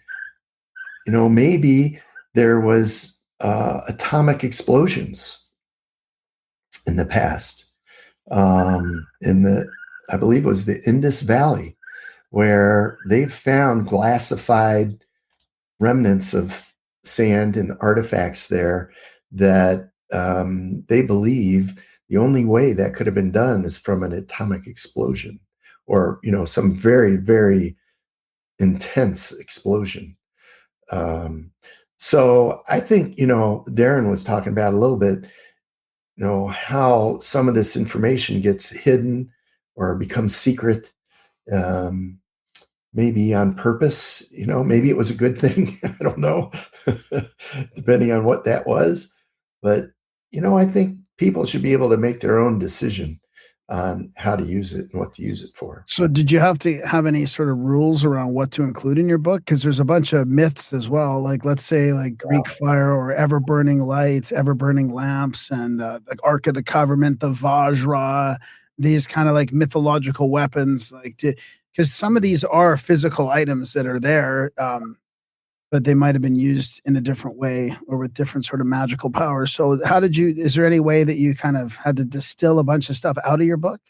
maybe there was atomic explosions in the past, I believe it was the Indus Valley, where they've found glassified remnants of sand and artifacts there that they believe the only way that could have been done is from an atomic explosion, or some very, very intense explosion. So I think Darren was talking about a little bit, how some of this information gets hidden or becomes secret, maybe on purpose. Maybe it was a good thing. I don't know, depending on what that was. But I think people should be able to make their own decision on how to use it and what to use it for. So did you have to have any sort of rules around what to include in your book? Because there's a bunch of myths as well. Like, let's say like Greek fire or ever burning lights, ever burning lamps, and like Ark of the Covenant, the Vajra, these kind of like mythological weapons. Like, because some of these are physical items that are there, but they might have been used in a different way or with different sort of magical powers. So is there any way that you kind of had to distill a bunch of stuff out of your book?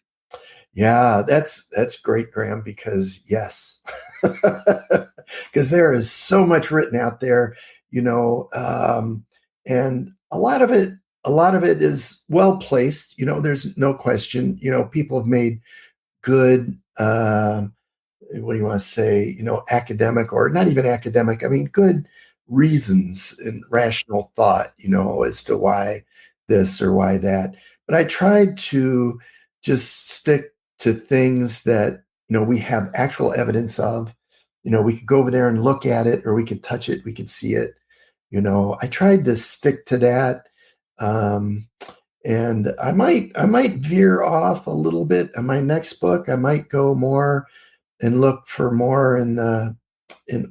Yeah, that's great, Graham, because yes, because there is so much written out there, and a lot of it is well placed. There's no question. People have made good, what do you want to say, academic or not even academic. I mean, good reasons and rational thought, as to why this or why that. But I tried to just stick to things that, we have actual evidence of. We could go over there and look at it, or we could touch it, we could see it. I tried to stick to that. And I might veer off a little bit on my next book. I might go more and look for more in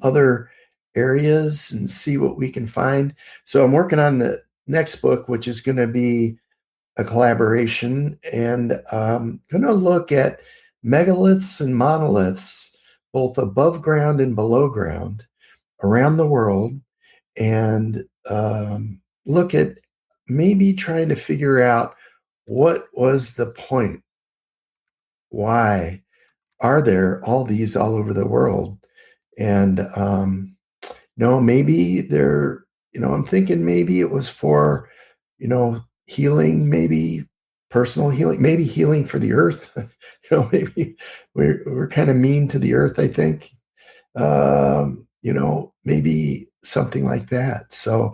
other areas and see what we can find. So I'm working on the next book, which is going to be a collaboration, and I'm going to look at megaliths and monoliths, both above ground and below ground, around the world, and look at maybe trying to figure out what was the point. Why are there all these all over the world? And maybe they're, I'm thinking maybe it was for, healing, maybe personal healing, maybe healing for the earth. Maybe we're kind of mean to the earth, I think. Maybe something like that. So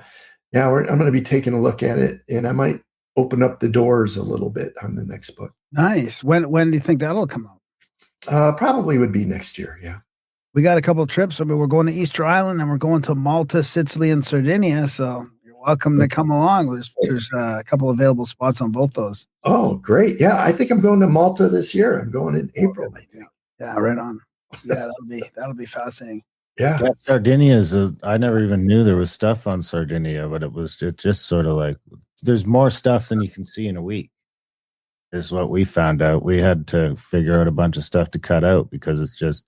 yeah, I'm going to be taking a look at it, and I might open up the doors a little bit on the next book. Nice. When do you think that'll come out? Probably would be next year. Yeah. We got a couple of trips. I mean, we're going to Easter Island, and we're going to Malta, Sicily, and Sardinia. So you're welcome to come along. There's a couple available spots on both those. Oh, great. Yeah. I think I'm going to Malta this year. I'm going in April, I think. Yeah, right on. Yeah, that'll be fascinating. Yeah. Sardinia I never even knew there was stuff on Sardinia, but it just sort of like, there's more stuff than you can see in a week, is what we found out. We had to figure out a bunch of stuff to cut out, because it's just,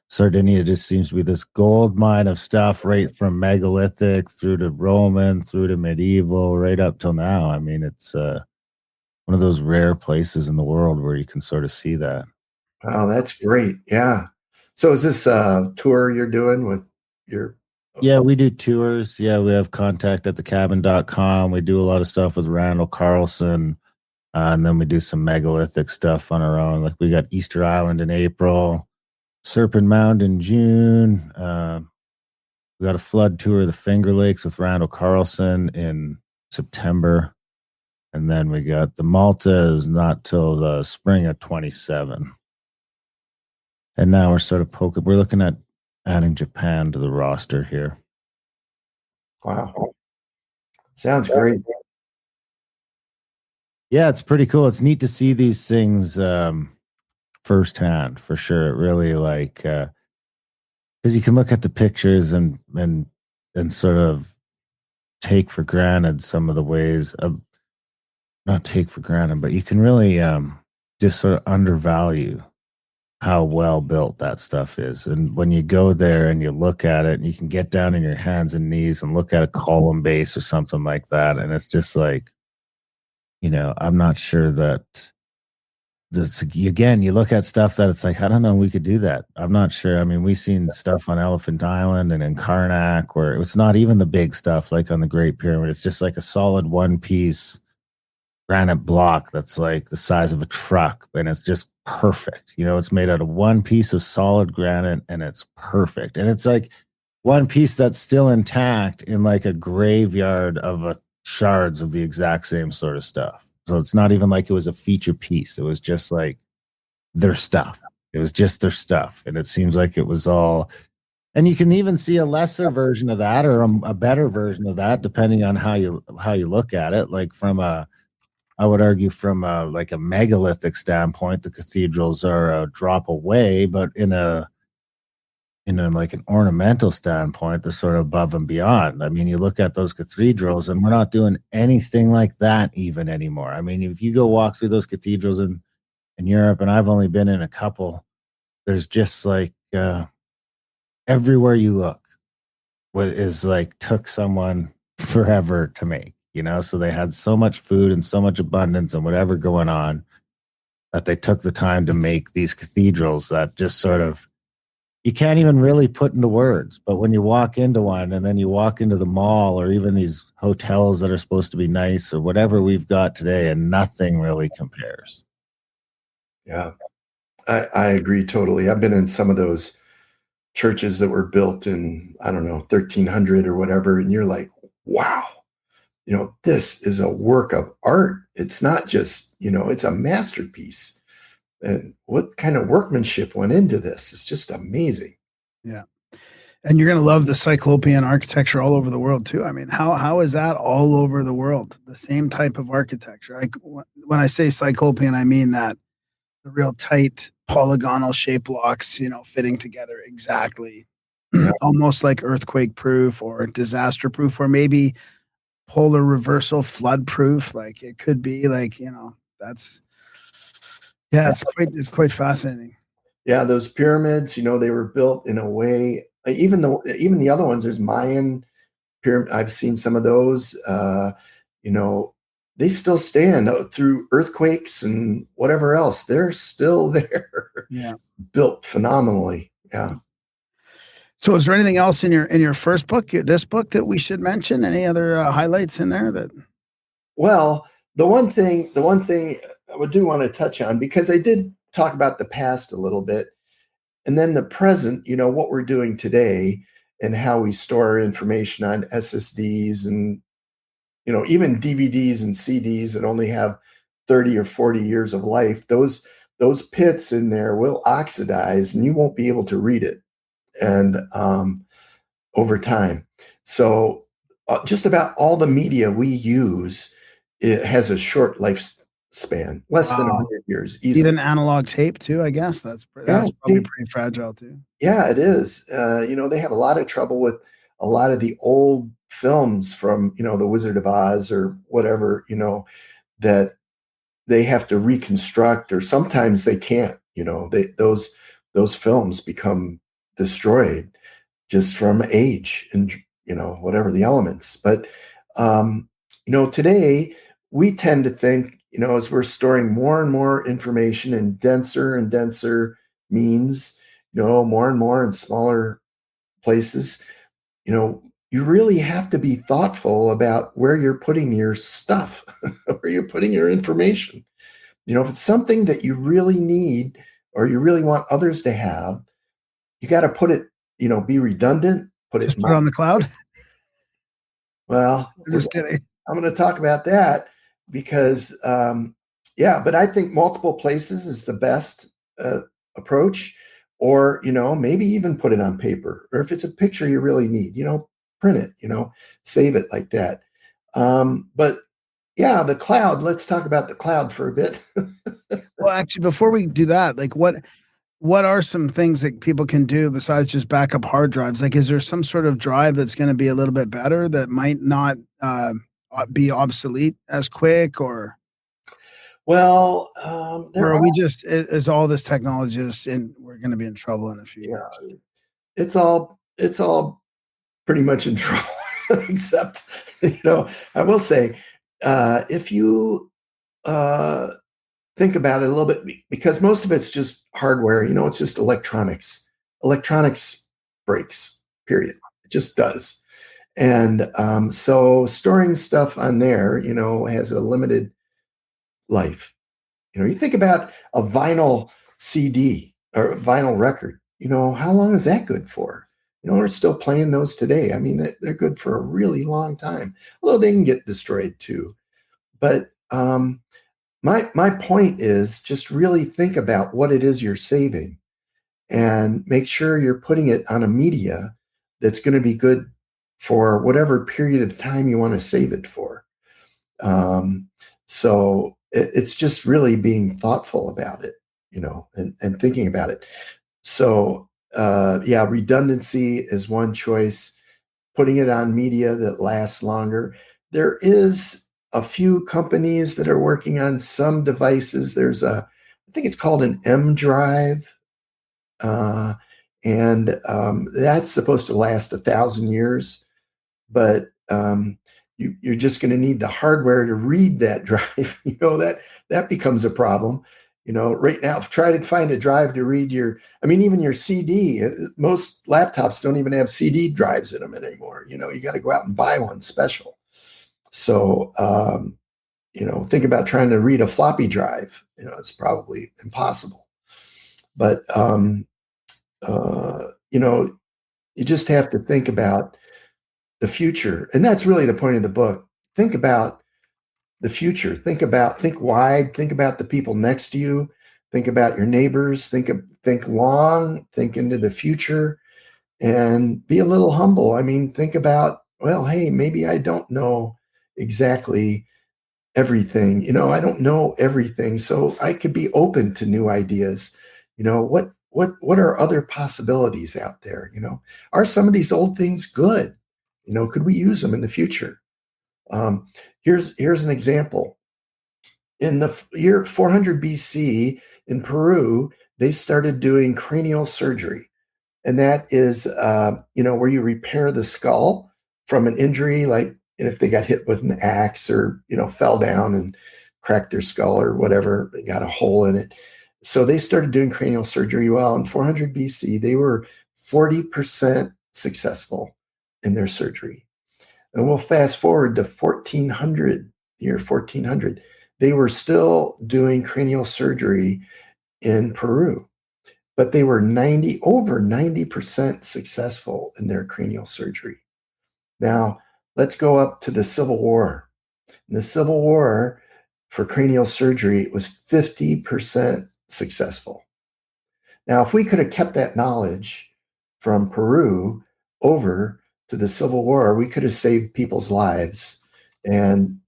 Sardinia just seems to be this gold mine of stuff, right from megalithic through to Roman, through to medieval, right up till now. I mean, it's one of those rare places in the world where you can sort of see that. Wow, that's great. Yeah. So is this a tour you're doing with your... Yeah, we do tours. Yeah, we have contact at thecabin.com. We do a lot of stuff with Randall Carlson. And then we do some megalithic stuff on our own. Like, we got Easter Island in April, Serpent Mound in June. We got a flood tour of the Finger Lakes with Randall Carlson in September. And then we got the Malta is not till the spring of 27. And now we're sort of we're looking at adding Japan to the roster here. Wow. Sounds great. Yeah, it's pretty cool. It's neat to see these things firsthand for sure. It really like because you can look at the pictures and sort of take for granted some of the ways of not take for granted, but you can really just sort of undervalue how well built that stuff is. And when you go there and you look at it, and you can get down on your hands and knees and look at a column base or something like that, and it's just like, I'm not sure that that's again. You look at stuff that it's like, I don't know, we could do that. I'm not sure. I mean, we've seen stuff on Elephant Island and in Karnak where it's not even the big stuff like on the Great Pyramid. It's just like a solid one piece granite block that's like the size of a truck, and it's just perfect. It's made out of one piece of solid granite, and it's perfect. And it's like one piece that's still intact in like a graveyard of shards of the exact same sort of stuff. So it's not even like it was a feature piece. It was just like their stuff. It was just their stuff. And it seems like it was all, and you can even see a lesser version of that or a better version of that, depending on how you look at it. Like I would argue from like a megalithic standpoint, the cathedrals are a drop away, but in a like an ornamental standpoint, they're sort of above and beyond. I mean, you look at those cathedrals, and we're not doing anything like that even anymore. I mean, if you go walk through those cathedrals in Europe, and I've only been in a couple, there's just like everywhere you look, what is like took someone forever to make. So they had so much food and so much abundance and whatever going on that they took the time to make these cathedrals that just sort of, you can't even really put into words. But when you walk into one and then you walk into the mall or even these hotels that are supposed to be nice or whatever we've got today, and nothing really compares. Yeah, I agree totally. I've been in some of those churches that were built in, I don't know, 1300 or whatever. And you're like, wow. This is a work of art. It's not just, it's a masterpiece. And what kind of workmanship went into this? It's just amazing. Yeah. And you're going to love the Cyclopean architecture all over the world too. I mean, how is that all over the world? The same type of architecture. Like when I say Cyclopean, I mean that the real tight polygonal shape blocks, fitting together exactly, Yeah. almost like earthquake proof or disaster proof, or maybe polar reversal flood proof. Like it could be like, that's, yeah, it's quite fascinating. Yeah. Those pyramids, they were built in a way, even the other ones, there's Mayan pyramid. I've seen some of those, they still stand through earthquakes and whatever else. They're still there. Yeah. Built phenomenally. Yeah. So is there anything else in your first book, this book, that we should mention? Any other highlights in there that? Well, the one thing I do want to touch on, because I did talk about the past a little bit, and then the present, what we're doing today and how we store our information on SSDs and, even DVDs and CDs that only have 30 or 40 years of life. Those pits in there will oxidize and you won't be able to read it. And over time. So just about all the media we use, it has a short lifespan, less than 100 years. Easily. Even analog tape too, I guess. That's probably pretty fragile too. Yeah, it is. They have a lot of trouble with a lot of the old films from, The Wizard of Oz or whatever, that they have to reconstruct, or sometimes they can't, those films become destroyed just from age and whatever the elements. But today we tend to think, as we're storing more and more information in denser and denser means, more and more in smaller places, you really have to be thoughtful about where you're putting your stuff, where you're putting your information. If it's something that you really need or you really want others to have, you got to put it, be redundant, put it on the cloud. Well, I'm just kidding. I'm going to talk about that because, but I think multiple places is the best approach, or, maybe even put it on paper, or if it's a picture you really need, print it, save it like that. But yeah, the cloud, let's talk about the cloud for a bit. Well, actually, before we do that, like what are some things that people can do besides just backup hard drives? Like, is there some sort of drive that's going to be a little bit better that might not be obsolete as quick, or Well, are we just is all this technology just in? We're going to be in trouble in a few yeah, years. it's all pretty much in trouble, except, I will say, if you think about it a little bit, because most of it's just hardware, it's just electronics. Electronics breaks, period. It just does. And so storing stuff on there, has a limited life. You think about a vinyl CD or a vinyl record, how long is that good for? We're still playing those today. I mean, they're good for a really long time, although they can get destroyed too. But my point is just really think about what it is you're saving and make sure you're putting it on a media that's going to be good for whatever period of time you want to save it for. So it's just really being thoughtful about it, and thinking about it. So yeah, redundancy is one choice. Putting it on media that lasts longer. There is a few companies that are working on some devices. I think it's called an M drive. And that's supposed to last 1,000 years, but you're just going to need the hardware to read that drive. That becomes a problem. Right now, try to find a drive to read even your CD. Most laptops don't even have CD drives in them anymore. You got to go out and buy one special. So, think about trying to read a floppy drive. It's probably impossible. But, you just have to think about the future. And that's really the point of the book. Think about the future. Think wide. Think about the people next to you. Think about your neighbors. Think long. Think into the future, and be a little humble. I mean, think about, well, hey, maybe I don't know exactly everything. I don't know everything, so I could be open to new ideas. What are other possibilities out there? Are some of these old things good? Could we use them in the future? Here's an example. In the year 400 BC in Peru, they started doing cranial surgery. And that is, where you repair the skull from an injury, like if they got hit with an axe or, fell down and cracked their skull or whatever, they got a hole in it. So they started doing cranial surgery. Well, in 400 BC, they were 40% successful in their surgery. And we'll fast forward to 1400, year 1400. They were still doing cranial surgery in Peru, but they were over 90% successful in their cranial surgery. Now, let's go up to the Civil War. In the Civil War, for cranial surgery, it was 50% successful. Now, if we could have kept that knowledge from Peru over to the Civil War, we could have saved people's lives and,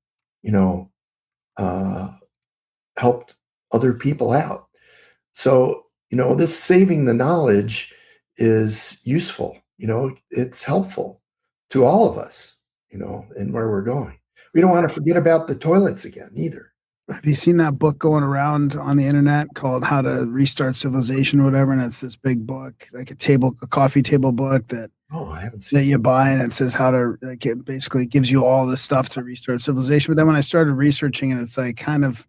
helped other people out. So, this saving the knowledge is useful. It's helpful to all of us, and where we're going. We don't want to forget about the toilets again either. Have you seen that book going around on the internet called How to Restart Civilization or whatever? And it's this big book, like a coffee table book that I haven't seen that you buy, and it says how to, like, it basically gives you all the stuff to restart civilization. But then when I started researching it, it's like kind of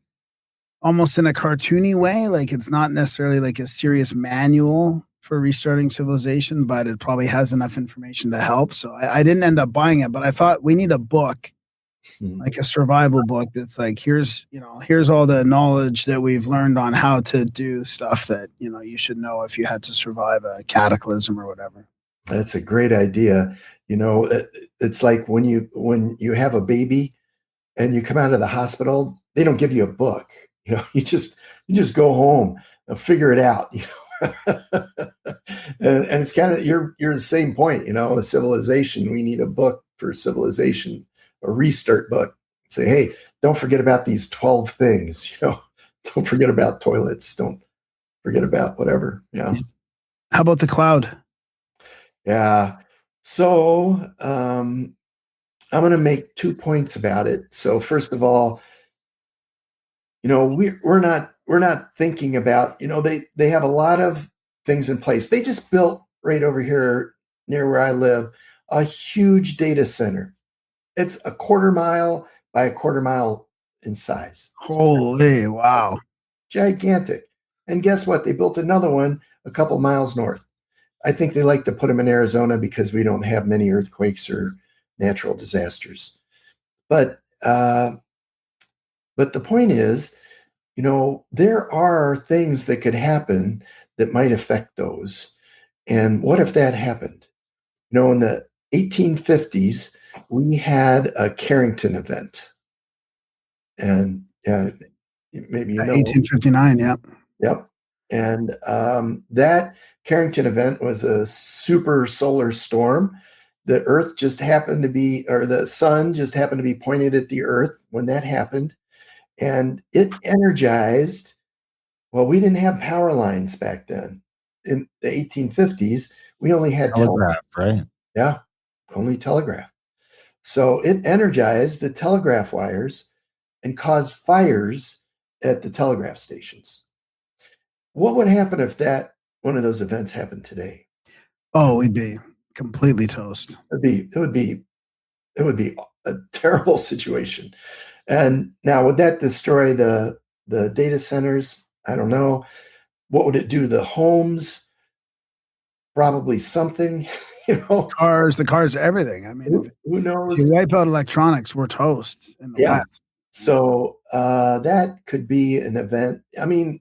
almost in a cartoony way. Like, it's not necessarily like a serious manual for restarting civilization, but it probably has enough information to help. So I didn't end up buying it, but I thought we need a book, like a survival book that's like, here's all the knowledge that we've learned on how to do stuff that, you should know if you had to survive a cataclysm or whatever. That's a great idea. It's like when you have a baby and you come out of the hospital, they don't give you a book. You just go home and figure it out. And it's kind of you're the same point, a civilization. We need a book for civilization, a restart book. Say, hey, don't forget about these 12 things, don't forget about toilets, don't forget about whatever. Yeah. How about the cloud? Yeah. So I'm going to make 2 points about it. So first of all, we're not thinking about, they have a lot of things in place. They just built right over here near where I live a huge data center. It's a quarter mile by a quarter mile in size. Holy wow. Gigantic. And guess what? They built another one a couple miles north. I think they like to put them in Arizona because we don't have many earthquakes or natural disasters. But the point is, there are things that could happen that might affect those. And what if that happened? In the 1850s, we had a Carrington event. And maybe 1859, yeah. Yep. And that Carrington event was a super solar storm. The Earth just happened to be, or the sun just happened to be pointed at the Earth when that happened. And it energized, well, we didn't have power lines back then. In the 1850s, we only had telegraph, right? Yeah, only telegraph. So it energized the telegraph wires and caused fires at the telegraph stations. What would happen if one of those events happened today? Oh, we'd be completely toast. It would be a terrible situation. And now, would that destroy the data centers? I don't know. What would it do to the homes? Probably something, The cars, everything. I mean, who knows? If you wipe out electronics, we're toast in the West. So that could be an event. I mean,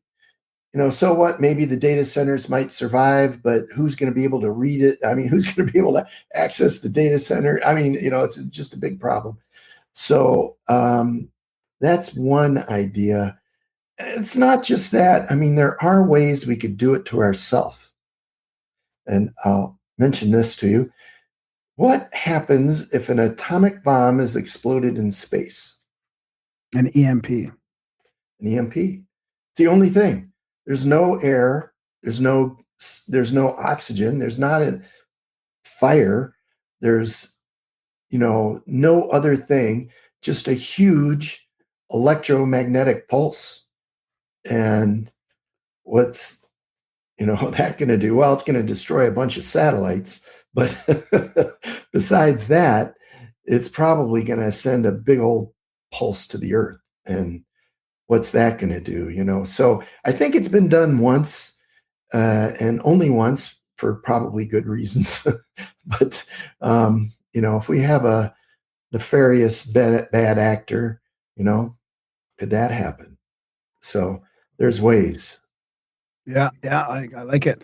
so what? Maybe the data centers might survive, but who's going to be able to read it? I mean, who's going to be able to access the data center? I mean, it's just a big problem. So that's one idea. It's not just that. I mean, there are ways we could do it to ourselves. And I'll mention this to you. What happens if an atomic bomb is exploded in space? An EMP. An EMP. It's the only thing. There's no air. There's no oxygen. There's not a fire. There's, no other thing. Just a huge electromagnetic pulse. And what's, that going to do? Well, it's going to destroy a bunch of satellites. But besides that, it's probably going to send a big old pulse to the Earth. And what's that going to do? So I think it's been done once and only once for probably good reasons. But, if we have a nefarious bad actor, could that happen? So there's ways. Yeah, I like it.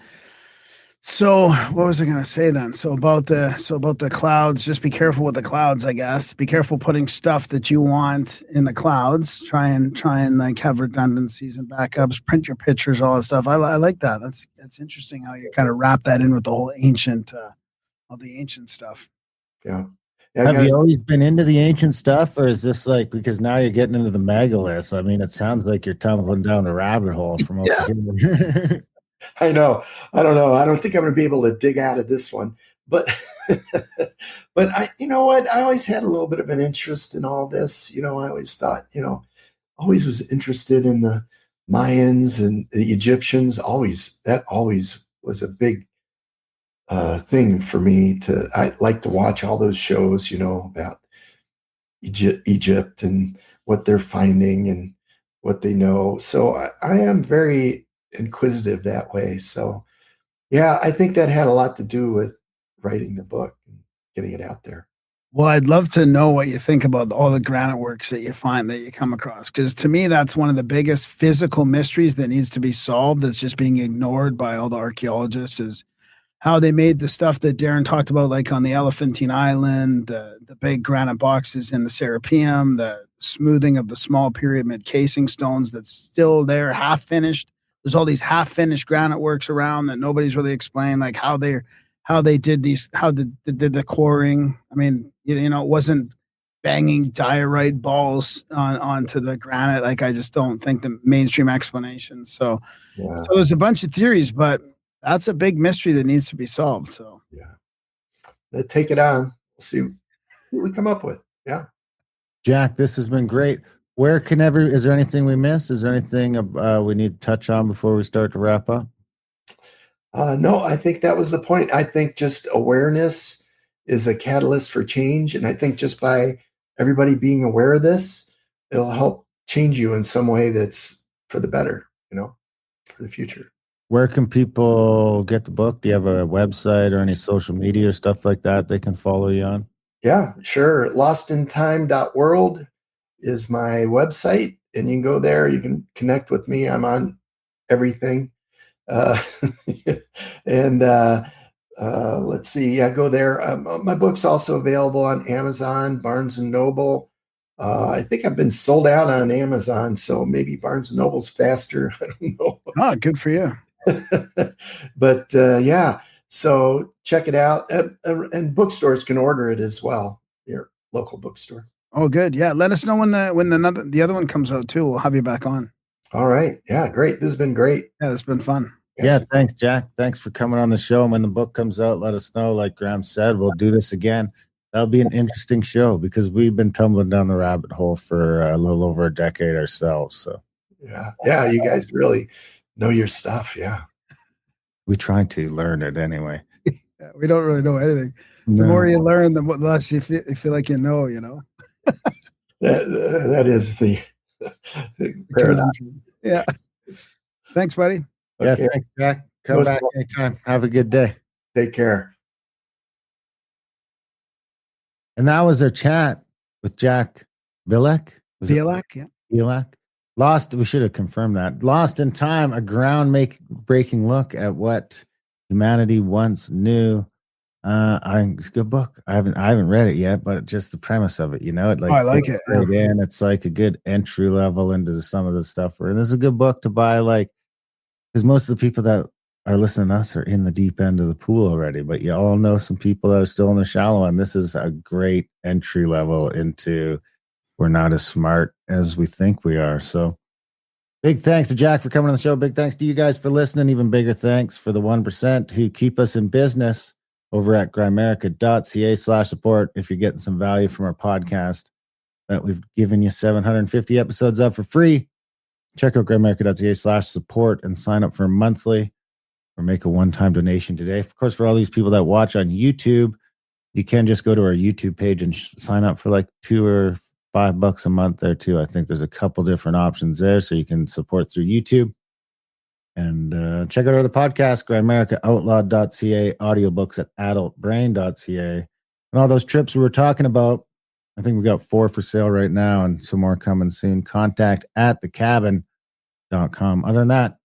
So what was I going to say then? So about the clouds, just be careful with the clouds, I guess. Be careful putting stuff that you want in the clouds. Try and like have redundancies and backups, print your pictures, all that stuff. I like that. That's interesting how you kind of wrap that in with the whole all the ancient stuff. Yeah. Have you always been into the ancient stuff, or is this like, because now you're getting into the megaliths? I mean, it sounds like you're tumbling down a rabbit hole from over here. I know. I don't know. I don't think I'm going to be able to dig out of this one, but you know what? I always had a little bit of an interest in all this. I always thought, always was interested in the Mayans and the Egyptians. That always was a big thing for me. I like to watch all those shows, about Egypt and what they're finding and what they know. So I am very inquisitive that way. So yeah, I think that had a lot to do with writing the book and getting it out there. Well, I'd love to know what you think about all the granite works that you find, that you come across, because to me that's one of the biggest physical mysteries that needs to be solved, that's just being ignored by all the archaeologists, is how they made the stuff that Darren talked about, like on the Elephantine Island, the big granite boxes in the Serapeum, the smoothing of the small pyramid casing stones that's still there, half finished, there's all these half finished granite works around that nobody's really explained, like how they did the coring. I mean, you know, it wasn't banging diorite balls onto the granite. Like, I just don't think the mainstream explanation. So there's a bunch of theories, but that's a big mystery that needs to be solved. So take it on. We'll see what we come up with. Yeah. Jack, this has been great. Where can is there anything we missed? Is there anything we need to touch on before we start to wrap up? No, I think that was the point. I think just awareness is a catalyst for change. And I think just by everybody being aware of this, it'll help change you in some way that's for the better, you know, for the future. Where can people get the book? Do you have a website or any social media or stuff like that they can follow you on? Yeah, sure. Lostintime.world is my website, and you can go there. You can connect with me. I'm on everything. Let's see. Yeah, go there. My book's also available on Amazon, Barnes and Noble. I think I've been sold out on Amazon, so maybe Barnes and Noble's faster. I don't know. Oh, good for you. But yeah, so check it out, and bookstores can order it as well. Your local bookstore. Oh, good. Yeah, let us know when the other one comes out too. We'll have you back on. All right. Yeah, great. This has been great. Yeah, it's been fun. Yeah, thanks, Jack. Thanks for coming on the show. And when the book comes out, let us know. Like Graham said, we'll do this again. That'll be an interesting show because we've been tumbling down the rabbit hole for a little over a decade ourselves. So yeah, you guys really know your stuff. Yeah, we try to learn it anyway. Yeah, we don't really know anything. The more you learn, the less you feel like you know. You know. that is the paradox. Yeah. Thanks, buddy. Yeah, thanks, Jack. Come back anytime. Have a good day. Take care. And that was our chat with Jack Bialik. Bialik, yeah. Bialik. Lost, we should have confirmed that. Lost in Time, a ground-breaking look at what humanity once knew. It's a good book. I haven't read it yet, but just the premise of it, you know, I like it. And it's like a good entry level into some of the stuff. And this is a good book to buy, like, because most of the people that are listening to us are in the deep end of the pool already, but you all know some people that are still in the shallow end. This is a great entry level into we're not as smart as we think we are. So big thanks to Jack for coming on the show. Big thanks to you guys for listening. Even bigger thanks for the 1% who keep us in business over at grimerica.ca/support. If you're getting some value from our podcast that we've given you 750 episodes of for free, check out grimerica.ca/support and sign up for a monthly or make a one-time donation today. Of course, for all these people that watch on YouTube, you can just go to our YouTube page and sign up for like $2 or $5 a month there too. I think there's a couple different options there, so you can support through YouTube. And check out our other podcast, Grimerica Outlawed.ca, audiobooks at adultbrain.ca. And all those trips we were talking about, I think we got 4 for sale right now and some more coming soon. Contact at thecabin.com. Other than that,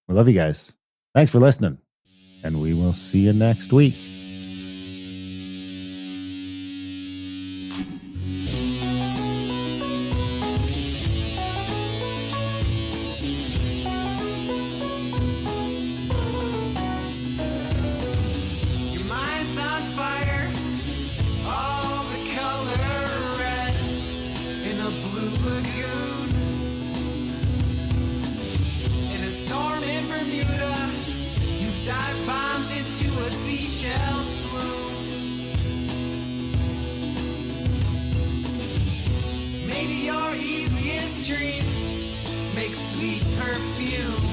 we love you guys. Thanks for listening. And we will see you next week. Your mind's on fire, all the color red in a blue lagoon. In a storm in Bermuda, you've dive bombed into a seashell swoon. Maybe your easiest dreams make sweet perfume.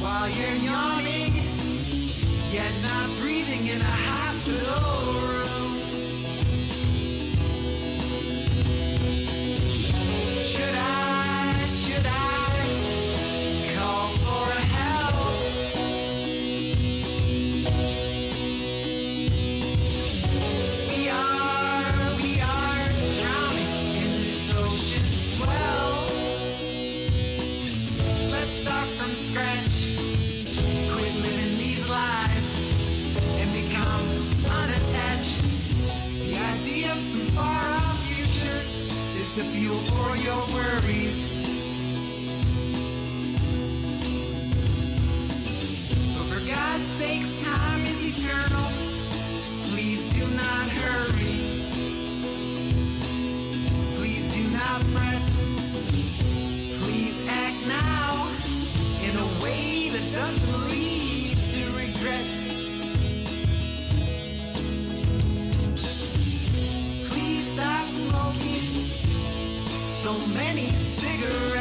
While you're yawning, yet not breathing in a hospital room. Should I call for help? We are drowning in this ocean swell. Let's start from scratch. Quit living these lies and become unattached. The idea of some far-off future is is the fuel for your worries. But for God's sakes, time is eternal. Please do not hurry. Please do not fret. Please act now in a way that doesn't lead to regret. Please stop smoking so many cigarettes.